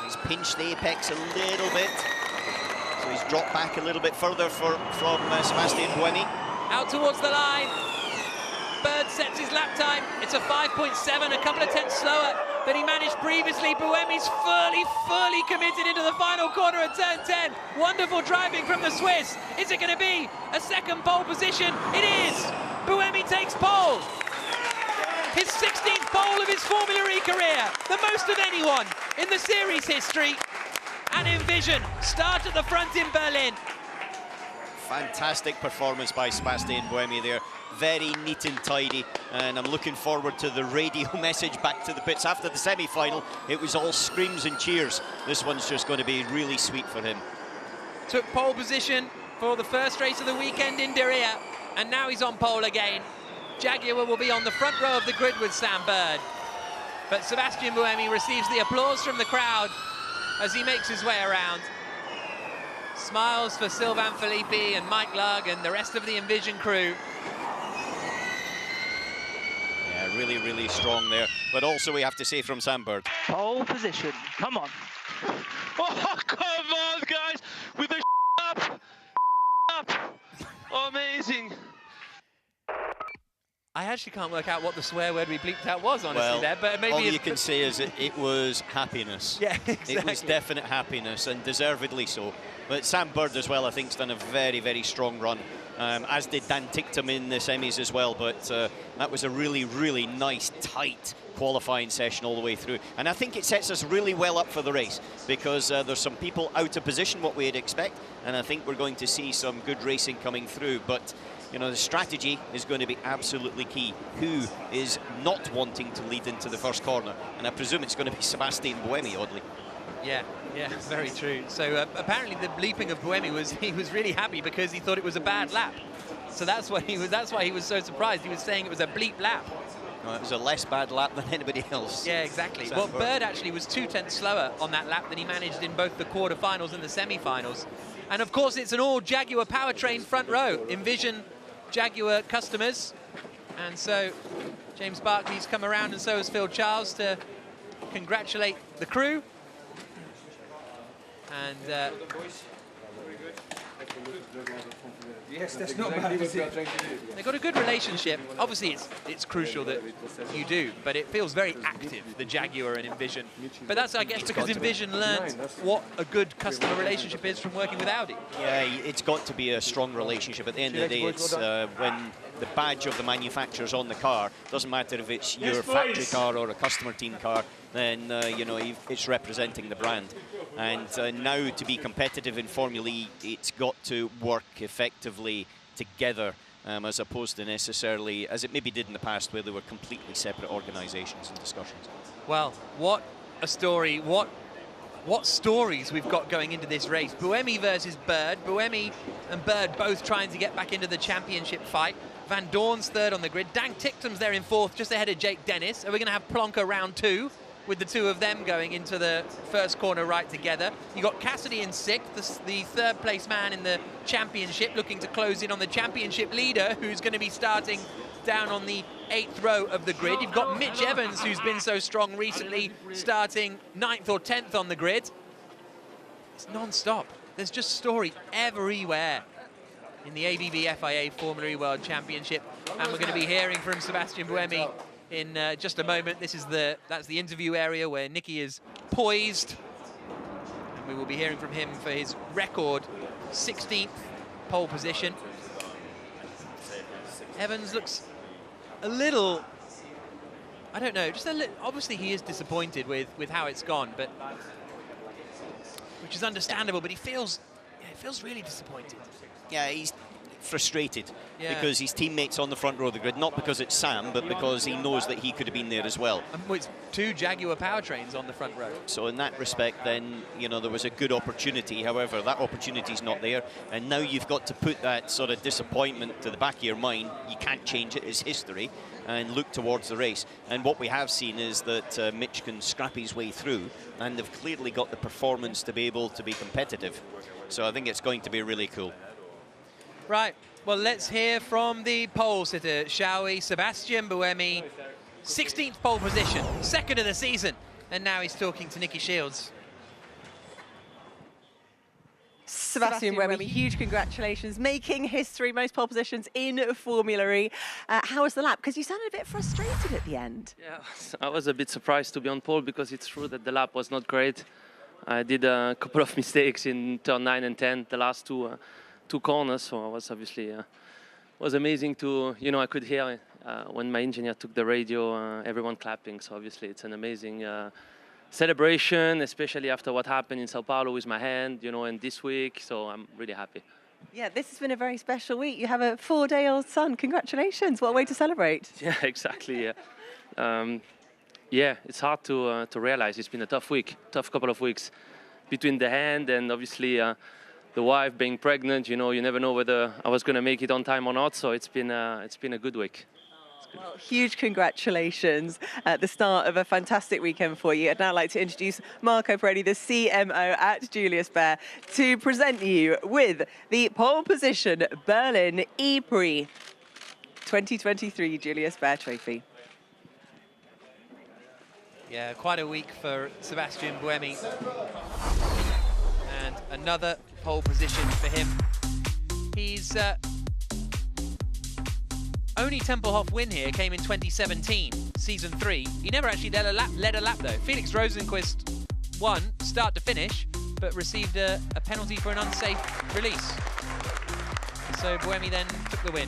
He's pinched the apex a little bit. So he's dropped back a little bit further from Sebastian Buemi. Out towards the line. Bird sets his lap time. It's a 5.7, a couple of tenths slower than he managed previously. Buemi's fully committed into the final corner at turn 10. Wonderful driving from the Swiss. Is it going to be a second pole position? It is. Buemi takes pole. His 16th pole of his Formula E career, the most of anyone in the series history. And Envision start at the front in Berlin. Fantastic performance by Sebastian Buemi there. Very neat and tidy, and I'm looking forward to the radio message back to the pits after the semi-final. It was all screams and cheers. This one's just going to be really sweet for him. Took pole position for the first race of the weekend in Diriyah, and now he's on pole again. Jaguar will be on the front row of the grid with Sam Bird, but Sebastian Buemi receives the applause from the crowd as he makes his way around. Smiles for Sylvain Filippi and Mike Lugg and the rest of the Envision crew. Yeah, really strong there. But also we have to say from Sam Bird. Pole position, come on. Oh, come on, guys, with the up. Amazing. I actually can't work out what the swear word we bleeped out was, honestly, well, there, but maybe all you can say is it was happiness. Yeah, exactly. It was definite happiness, and deservedly so. But Sam Bird as well, I think, has done a very strong run, as did Dan Ticktum in the semis as well. But that was a really nice, tight qualifying session all the way through. And I think it sets us really well up for the race, because there's some people out of position, what we'd expect, and I think we're going to see some good racing coming through. But you know, the strategy is going to be absolutely key. Who is not wanting to lead into the first corner? And I presume it's going to be Sebastian Buemi, oddly. Yeah, very true. So apparently the bleeping of Buemi was he was really happy because he thought it was a bad lap. So that's why he was so surprised. He was saying it was a bleep lap. No, it was a less bad lap than anybody else. Yeah, exactly. Well, Bird actually was 0.2 slower on that lap than he managed in both the quarterfinals and the semi-finals. And of course, it's an all Jaguar powertrain front row. Envision Jaguar customers. And so James Barkley's come around, and so has Phil Charles, to congratulate the crew. And Yes, that's not bad. They've got a good relationship. Obviously, it's crucial that you do, but it feels very active, the Jaguar and Envision. But that's, I guess, because Envision learned what a good customer relationship is from working with Audi. Yeah, it's got to be a strong relationship. At the end of the day, it's when the badge of the manufacturer's on the car, doesn't matter if it's your factory car or a customer team car, then you know, it's representing the brand. And now to be competitive in Formula E, it's got to work effectively together, as opposed to necessarily, as it maybe did in the past, where they were completely separate organisations and discussions. Well, what a story. What stories we've got going into this race. Buemi versus Bird. Buemi and Bird both trying to get back into the championship fight. Van Dorn's third on the grid. Dan Ticktum's there in fourth, just ahead of Jake Dennis. Are we going to have Plonker round 2? With the two of them going into the first corner right together. You got Cassidy in sixth, the third place man in the championship, looking to close in on the championship leader, who's going to be starting down on the 8th row of the grid. You've got Mitch Evans, who's been so strong recently, starting 9th or 10th on the grid. It's non-stop. There's just story everywhere in the ABB FIA Formula E World Championship, and we're going to be hearing from Sebastian Buemi in just a moment. That's the interview area where Nicky is poised, and we will be hearing from him for his record 16th pole position. Evans looks a little, I don't know, just a little, obviously he is disappointed with how it's gone, but which is understandable, but he feels really disappointed. Yeah, he's frustrated because his teammates on the front row of the grid, not because it's Sam, but because he knows that he could have been there as well. It's 2 Jaguar powertrains on the front row. So in that respect, then, you know, there was a good opportunity. However, that opportunity's not there, and now you've got to put that sort of disappointment to the back of your mind. You can't change it, it's history, and look towards the race. And what we have seen is that Mitch can scrap his way through, and they've clearly got the performance to be able to be competitive. So I think it's going to be really cool. Right, well, let's hear from the pole sitter, shall we? Sebastian Buemi, 16th pole position, 2nd of the season, and now he's talking to Nicky Shields. Sebastian Buemi, huge congratulations, making history, most pole positions in Formula E. How was the lap? Because you sounded a bit frustrated at the end. Yeah, I was a bit surprised to be on pole, because it's true that the lap was not great. I did a couple of mistakes in turn 9 and 10, the last two corners, so I was obviously was amazing to, you know, I could hear when my engineer took the radio, everyone clapping, so obviously it's an amazing celebration, especially after what happened in Sao Paulo with my hand, you know, and this week, so I'm really happy. Yeah, this has been a very special week. You have a 4-day-old son. Congratulations. What a way to celebrate. Yeah, exactly, yeah. Yeah, it's hard to realize. It's been a tough week, tough couple of weeks between the hand and obviously the wife being pregnant. You know, you never know whether I was going to make it on time or not. So it's been a good week. Well, huge congratulations at the start of a fantastic weekend for you. I'd now like to introduce Marco Pirelli, the CMO at Julius Baer, to present you with the pole position Berlin E-Prix 2023 Julius Baer Trophy. Yeah, quite a week for Sebastian Buemi. And another pole position for him. He's only Templehof win here came in 2017, season 3. He never actually led a lap though. Felix Rosenquist won start to finish, but received a penalty for an unsafe release. So Buemi then took the win.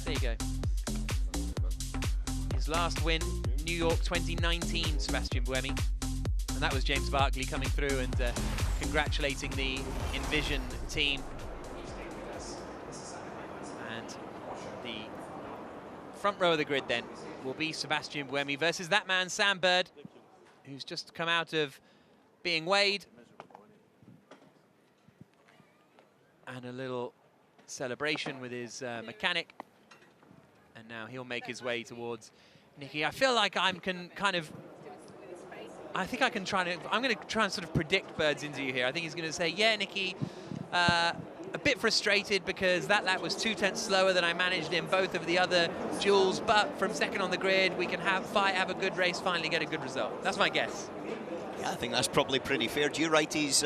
There you go. His last win, New York 2019, Sebastian Buemi. And that was James Barkley coming through and congratulating the Envision team. And the front row of the grid then will be Sebastian Buemi versus that man, Sam Bird, who's just come out of being weighed. And a little celebration with his mechanic. And now he'll make his way towards Nicky. I feel like I'm going to try and sort of predict Bird's interview here. I think he's going to say, yeah, Nicky, a bit frustrated because that lap was 2/10 slower than I managed in both of the other duels, but from second on the grid, we can have a good race, finally get a good result. That's my guess. Yeah, I think that's probably pretty fair. Do you write his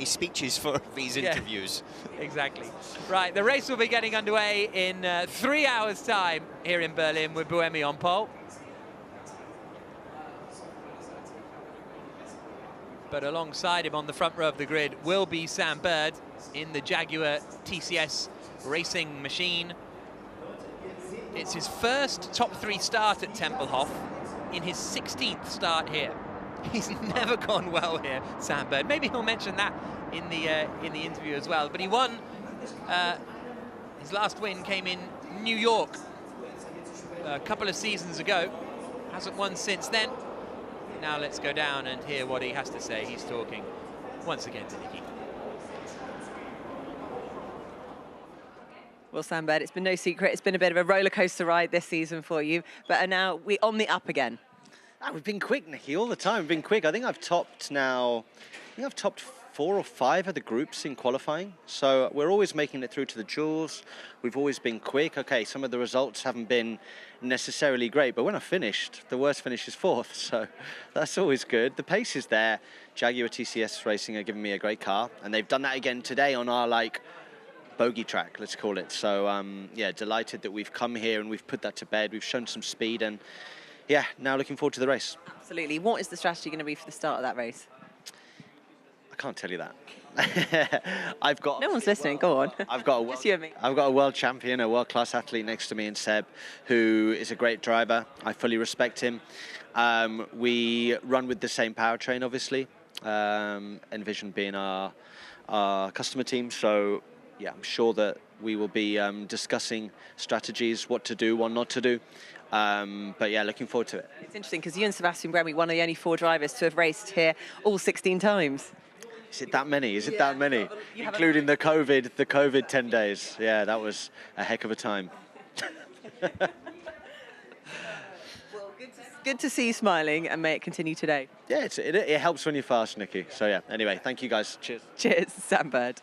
speeches for these interviews? Exactly. Right, the race will be getting underway in 3 hours' time here in Berlin with Buemi on pole. But alongside him on the front row of the grid will be Sam Bird in the Jaguar TCS racing machine. It's his first top 3 start at Templehof in his 16th start here. He's never gone well here, Sam Bird. Maybe he'll mention that in the interview as well. But he won, his last win came in New York a couple of seasons ago. Hasn't won since then. Now let's go down and hear what he has to say. He's talking once again to Nicky. Well, Sam Bird, it's been no secret. It's been a bit of a roller coaster ride this season for you, but are now we're on the up again. We've been quick, Nicky, all the time. We've been quick. I think I've topped 4 or 5 of the groups in qualifying. So we're always making it through to the duels. We've always been quick. Okay, some of the results haven't been necessarily great, but when I finished, the worst finish is 4th. So that's always good. The pace is there. Jaguar TCS Racing are giving me a great car, and they've done that again today on our bogey track, let's call it. So yeah, delighted that we've come here and we've put that to bed. We've shown some speed, and yeah, now looking forward to the race. Absolutely. What is the strategy going to be for the start of that race? I can't tell you that. I've got. No one's listening. Go on. I've got Just you and me. I've got a world champion, a world-class athlete next to me in Seb, who is a great driver. I fully respect him. We run with the same powertrain, obviously. Envision being our customer team. So yeah, I'm sure that we will be discussing strategies, what to do, what not to do. But yeah, looking forward to it. It's interesting because you and Sebastian Buemi, one of the only 4 drivers to have raced here all 16 times. Is it that many? Is it that many? Including the COVID 10 days. Yeah, that was a heck of a time. Good to see you smiling, and may it continue today. Yeah, it helps when you're fast, Nicky. So yeah, anyway, thank you guys. Cheers. Cheers, Sam Bird.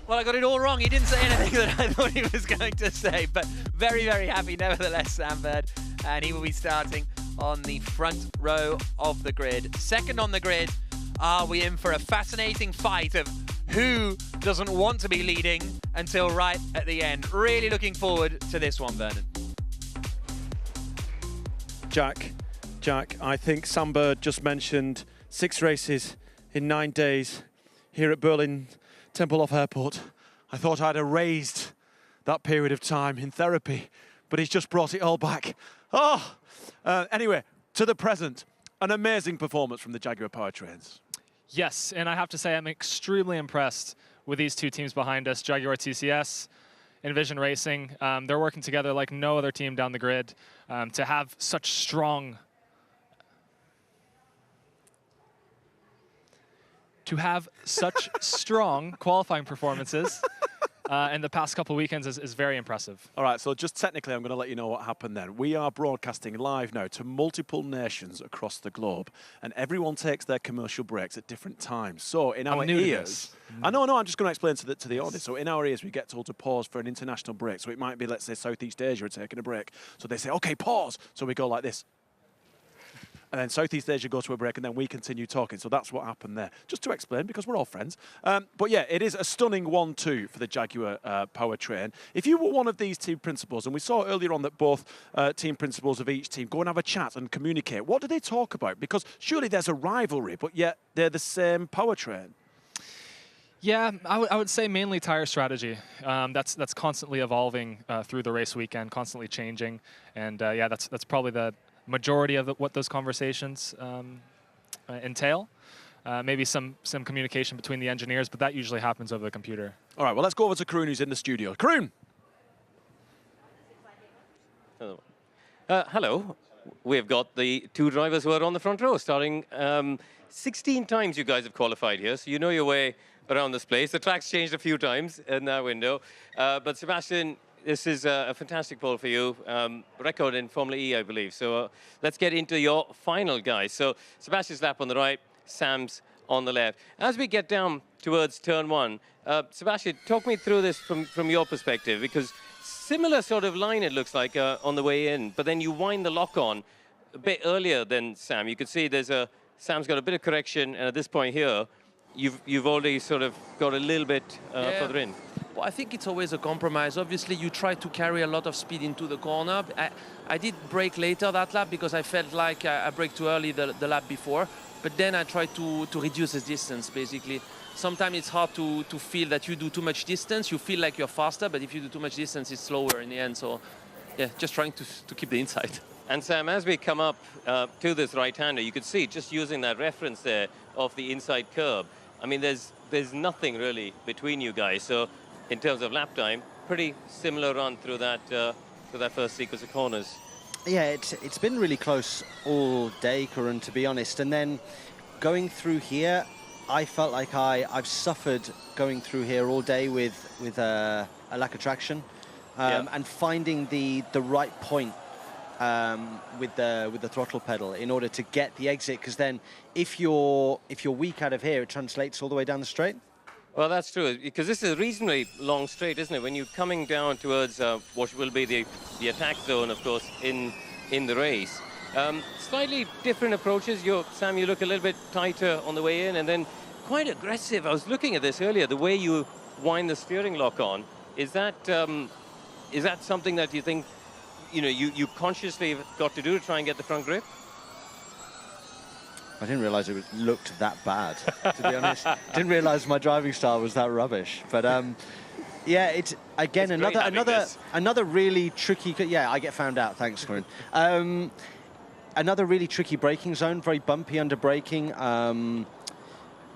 Well, I got it all wrong. He didn't say anything that I thought he was going to say, but very, very happy nevertheless, Sam Bird. And he will be starting on the front row of the grid. Second on the grid, are we in for a fascinating fight of who doesn't want to be leading until right at the end. Really looking forward to this one, Vernon. Jack, I think Sam Bird just mentioned 6 races in 9 days here at Berlin Tempelhof Airport. I thought I'd erased that period of time in therapy, but he's just brought it all back. Anyway, to the present, an amazing performance from the Jaguar powertrains. Yes, and I have to say I'm extremely impressed with these 2 teams behind us, Jaguar TCS, Envision Racing. They're working together like no other team down the grid to have such strong qualifying performances in the past couple weekends is very impressive. All right, so just technically, I'm going to let you know what happened then. We are broadcasting live now to multiple nations across the globe, and everyone takes their commercial breaks at different times. So in our ears, I know, I'm just going to explain to the audience. So in our ears, we get told to pause for an international break. So it might be, let's say, Southeast Asia are taking a break. So they say, okay, pause. So we go like this. And then Southeast Asia goes to a break, and then we continue talking. So that's what happened there. Just to explain, because we're all friends. But yeah, it is a stunning 1-2 for the Jaguar powertrain. If you were one of these team principals, and we saw earlier on that both team principals of each team go and have a chat and communicate, what do they talk about? Because surely there's a rivalry, but yet they're the same powertrain. Yeah, I would say mainly tire strategy. That's constantly evolving through the race weekend, constantly changing. And yeah, that's probably the majority of what those conversations entail. Maybe some communication between the engineers, but that usually happens over the computer. All right, well, let's go over to Kroon, who's in the studio. Kroon! Hello. We've got the 2 drivers who are on the front row, starting 16 times you guys have qualified here, so you know your way around this place. The track's changed a few times in that window. But Sebastian, this is a fantastic pole for you. Record in Formula E, I believe. So let's get into your final, guys. So Sebastian's lap on the right, Sam's on the left. As we get down towards turn 1, Sebastian, talk me through this from your perspective, because similar sort of line it looks like on the way in, but then you wind the lock on a bit earlier than Sam. You could see there's a Sam's got a bit of correction, and at this point here, you've already sort of got a little bit further in. Well, I think it's always a compromise. Obviously, you try to carry a lot of speed into the corner. I did brake later that lap because I felt like I braked too early the lap before. But then I tried to reduce the distance, basically. Sometimes it's hard to feel that you do too much distance. You feel like you're faster, but if you do too much distance, it's slower in the end. So, yeah, just trying to keep the inside. And Sam, as we come up to this right-hander, you could see, just using that reference there of the inside curb, I mean, there's nothing really between you guys. So, in terms of lap time, pretty similar run through that first sequence of corners. Yeah, it's been really close all day, Karan, to be honest. And then going through here, I felt like I've suffered going through here all day with a lack of traction, and finding the right point with the throttle pedal in order to get the exit. Because then, if you're weak out of here, it translates all the way down the straight. Well, that's true, because this is a reasonably long straight, isn't it? When you're coming down towards what will be the attack zone, of course, in the race. Slightly different approaches. Sam, you look a little bit tighter on the way in, and then quite aggressive. I was looking at this earlier, the way you wind the steering lock on. Is that something that you think, you consciously got to do to try and get the front grip? I didn't realise it looked that bad, to be honest. Didn't realise my driving style was that rubbish. But yeah, it's again another really tricky. Yeah, I get found out. Thanks, Corinne. Another really tricky braking zone, very bumpy under braking. Then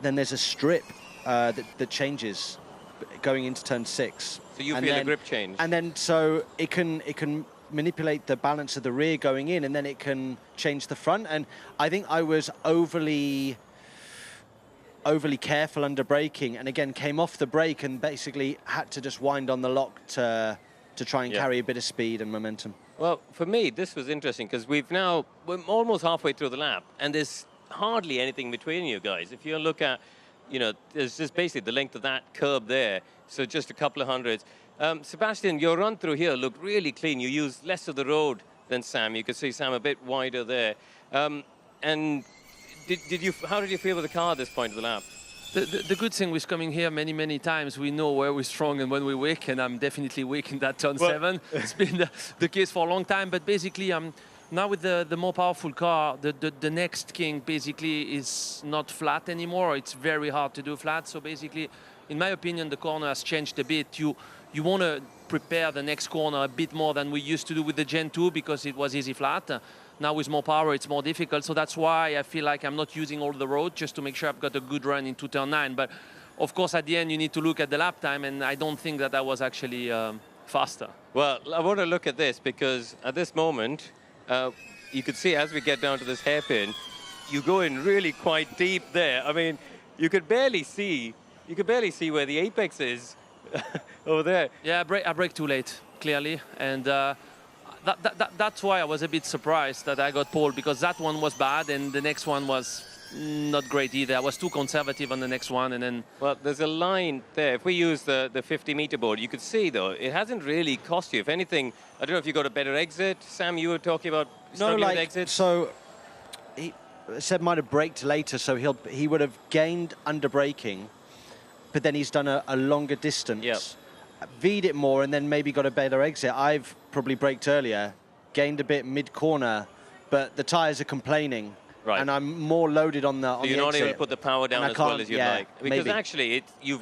there's a strip that changes going into turn 6. So you feel a grip change. And then so it can manipulate the balance of the rear going in, and then it can change the front. And I think I was overly careful under braking, and again came off the brake and basically had to just wind on the lock to try and carry a bit of speed and momentum. Well, for me, this was interesting because we're almost halfway through the lap, and there's hardly anything between you guys. If you look at, there's just basically the length of that curb there, so just a couple of hundreds. Sebastian, your run through here looked really clean. You used less of the road than Sam. You could see Sam a bit wider there. And how did you feel with the car at this point of the lap? The good thing with coming here many times, we know where we're strong and when we're weak, and I'm definitely weak in that turn 7. It's been the case for a long time, but basically now with the more powerful car, the next king basically is not flat anymore. It's very hard to do flat, so basically, in my opinion, the corner has changed a bit. You want to prepare the next corner a bit more than we used to do with the Gen 2 because it was easy flat. Now with more power, it's more difficult. So that's why I feel like I'm not using all the road just to make sure I've got a good run into turn 9. But of course, at the end, you need to look at the lap time, and I don't think that I was actually faster. Well, I want to look at this because at this moment, you could see as we get down to this hairpin, you go in really quite deep there. I mean, you could barely see where the apex is. Over there. Yeah, I brake too late, clearly, and that's why I was a bit surprised that I got pole, because that one was bad and the next one was not great either. I was too conservative on the next one, and then... Well, there's a line there. If we use the 50-meter board, you could see, though, it hasn't really cost you. If anything, I don't know if you got a better exit. Sam, you were talking about struggling with exit. So Seb might have braked later, so he would have gained under braking, but then he's done a longer distance, V'd it more, and then maybe got a better exit. I've probably braked earlier, gained a bit mid-corner, but the tyres are complaining, and I'm more loaded on the exit. You're not able to put the power down as well as you'd like. Because maybe. Actually, you've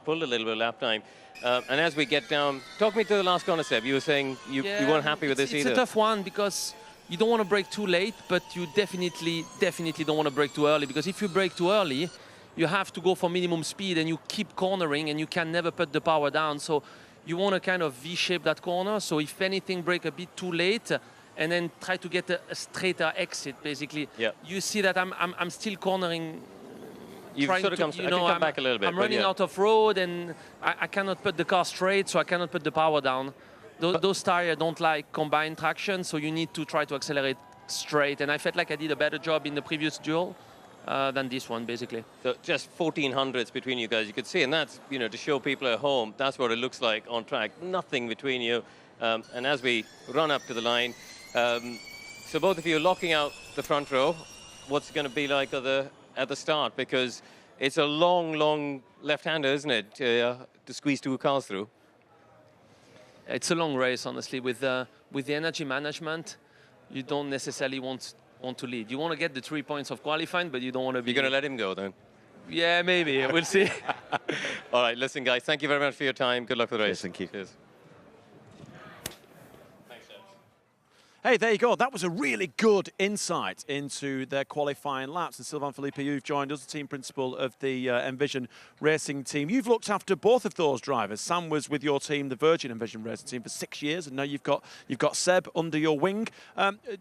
pulled a little bit of lap time. And as we get down, talk me to the last corner, Seb. You were saying you weren't happy with this either. It's a tough one because you don't want to brake too late, but you definitely don't want to brake too early, because if you brake too early, you have to go for minimum speed and you keep cornering and you can never put the power down. So you want to kind of V-shape that corner. So if anything, brake a bit too late and then try to get a straighter exit, basically. Yeah. You see that I'm still cornering. You've sort of come back a little bit. I'm running out of road and I cannot put the car straight, so I cannot put the power down. Those tires don't like combined traction, so you need to try to accelerate straight. And I felt like I did a better job in the previous duel than this one, basically. So just 1400s between you guys, you could see, and that's, to show people at home, that's what it looks like on track. Nothing between you. And as we run up to the line, so both of you are locking out the front row. what's it going to be like at the start, because it's a long left-hander, isn't it, to squeeze 2 cars through? It's a long race, honestly. With the energy management, you don't necessarily want to lead. You want to get the 3 points of qualifying, but you don't want to be... You're going to let him go then? Yeah, maybe. We'll see. All right, listen, guys, thank you very much for your time. Good luck with the race. Yes, thank you. Cheers. Hey, there you go. That was a really good insight into their qualifying laps. And Sylvain Philippe, you've joined us, the team principal of the Envision Racing team. You've looked after both of those drivers. Sam was with your team, the Virgin Envision Racing team, for 6 years, and now you've got Seb under your wing.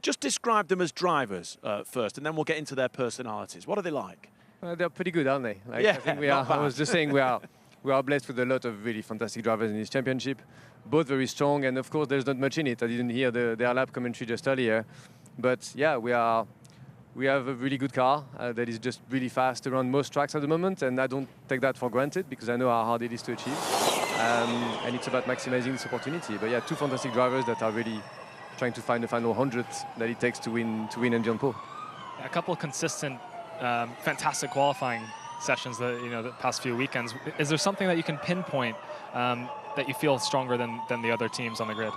Just describe them as drivers first, and then we'll get into their personalities. What are they like? They're pretty good, aren't they? Like, yeah, I think we are. I was just saying we are blessed with a lot of really fantastic drivers in this championship. Both very strong, and of course there's not much in it. I didn't hear their lap commentary just earlier, but yeah, we have a really good car that is just really fast around most tracks at the moment, and I don't take that for granted because I know how hard it is to achieve, and it's about maximizing this opportunity. But yeah, 2 fantastic drivers that are really trying to find the final 100th that it takes to win Indian Pole. A couple of consistent, fantastic qualifying sessions the past few weekends. Is there something that you can pinpoint that you feel stronger than the other teams on the grid?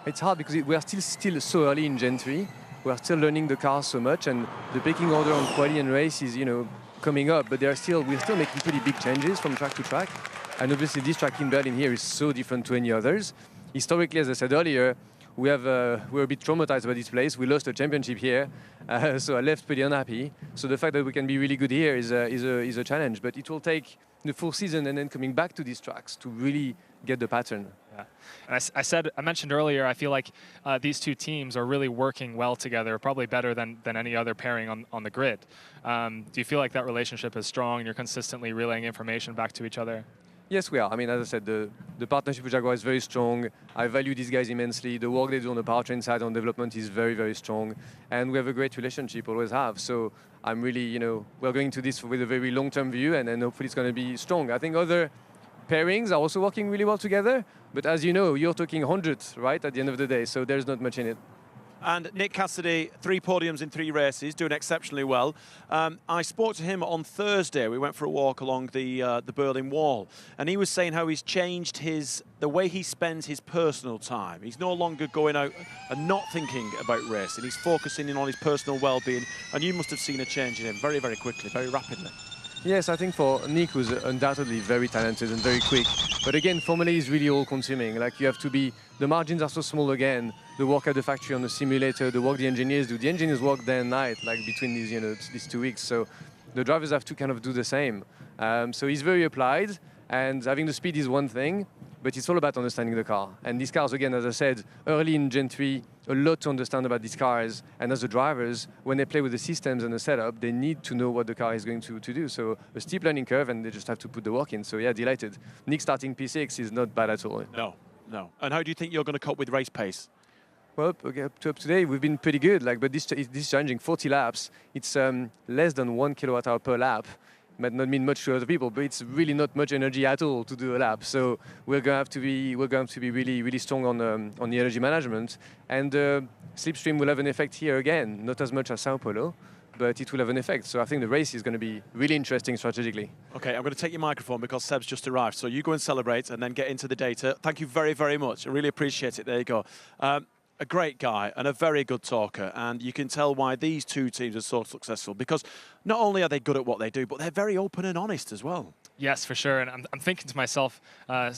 It's hard because we are still so early in Gen 3. We are still learning the car so much, and the pecking order on quali and race is coming up, but we're still making pretty big changes from track to track. And obviously this track in Berlin here is so different to any others. Historically, as I said earlier, we're a bit traumatized by this place. We lost a championship here, so I left pretty unhappy. So the fact that we can be really good here is a challenge, but it will take the full season and then coming back to these tracks to really get the pattern. Yeah. And I mentioned earlier, I feel like these 2 teams are really working well together, probably better than any other pairing on the grid. Do you feel like that relationship is strong and you're consistently relaying information back to each other? Yes, we are. I mean, as I said, the partnership with Jaguar is very strong. I value these guys immensely. The work they do on the powertrain side on development is very, very strong. And we have a great relationship, always have. So I'm really, we're going to this with a very long-term view, and then hopefully it's going to be strong. I think other pairings are also working really well together. But as you know, you're talking hundreds, right, at the end of the day. So there's not much in it. And Nick Cassidy, 3 podiums in 3 races, doing exceptionally well. I spoke to him on Thursday. We went for a walk along the Berlin Wall, and he was saying how he's changed the way he spends his personal time. He's no longer going out and not thinking about racing. He's focusing in on his personal well-being, and you must have seen a change in him very, very quickly, very rapidly. Yes, I think for Nick, who's undoubtedly very talented and very quick, but again, formally is really all-consuming. Like, you have to be, the margins are so small again, the work at the factory on the simulator, the work the engineers do. The engineers work day and night, like between these 2 weeks, so the drivers have to kind of do the same. So he's very applied, and having the speed is one thing, but it's all about understanding the car. And these cars, again, as I said, early in Gen 3, a lot to understand about these cars. And as the drivers, when they play with the systems and the setup, they need to know what the car is going to do. So a steep learning curve, and they just have to put the work in. So yeah, delighted. Nick starting P6 is not bad at all. No. And how do you think you're going to cope with race pace? Well, okay, up to today, we've been pretty good. But this is challenging. 40 laps. It's less than 1 kilowatt-hour per lap. Might not mean much to other people, but it's really not much energy at all to do a lap. So we're going to have to be really, really strong on the energy management. And slipstream will have an effect here again, not as much as Sao Paulo, but it will have an effect. So I think the race is going to be really interesting strategically. Okay, I'm going to take your microphone because Seb's just arrived. So you go and celebrate and then get into the data. Thank you very, very much. I really appreciate it. There you go. A great guy and a very good talker, and you can tell why these 2 teams are so successful, because not only are they good at what they do, but they're very open and honest as well. Yes, for sure. And I'm thinking to myself,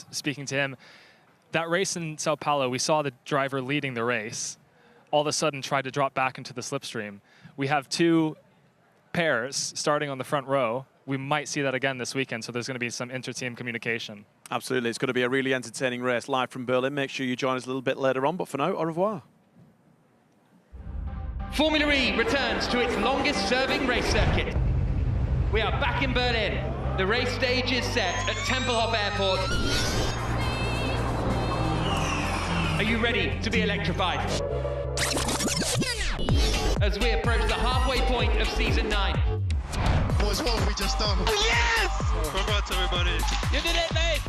speaking to him, that race in Sao Paulo, we saw the driver leading the race, all of a sudden tried to drop back into the slipstream. We have 2 pairs starting on the front row. We might see that again this weekend, so there's going to be some inter-team communication. Absolutely. It's going to be a really entertaining race live from Berlin. Make sure you join us a little bit later on, but for now, au revoir. Formula E returns to its longest serving race circuit. We are back in Berlin. The race stage is set at Templehof Airport. Are you ready to be electrified? As we approach the halfway point of season 9. Boys, what have we just done? Yes! Congrats, everybody. You did it, mate!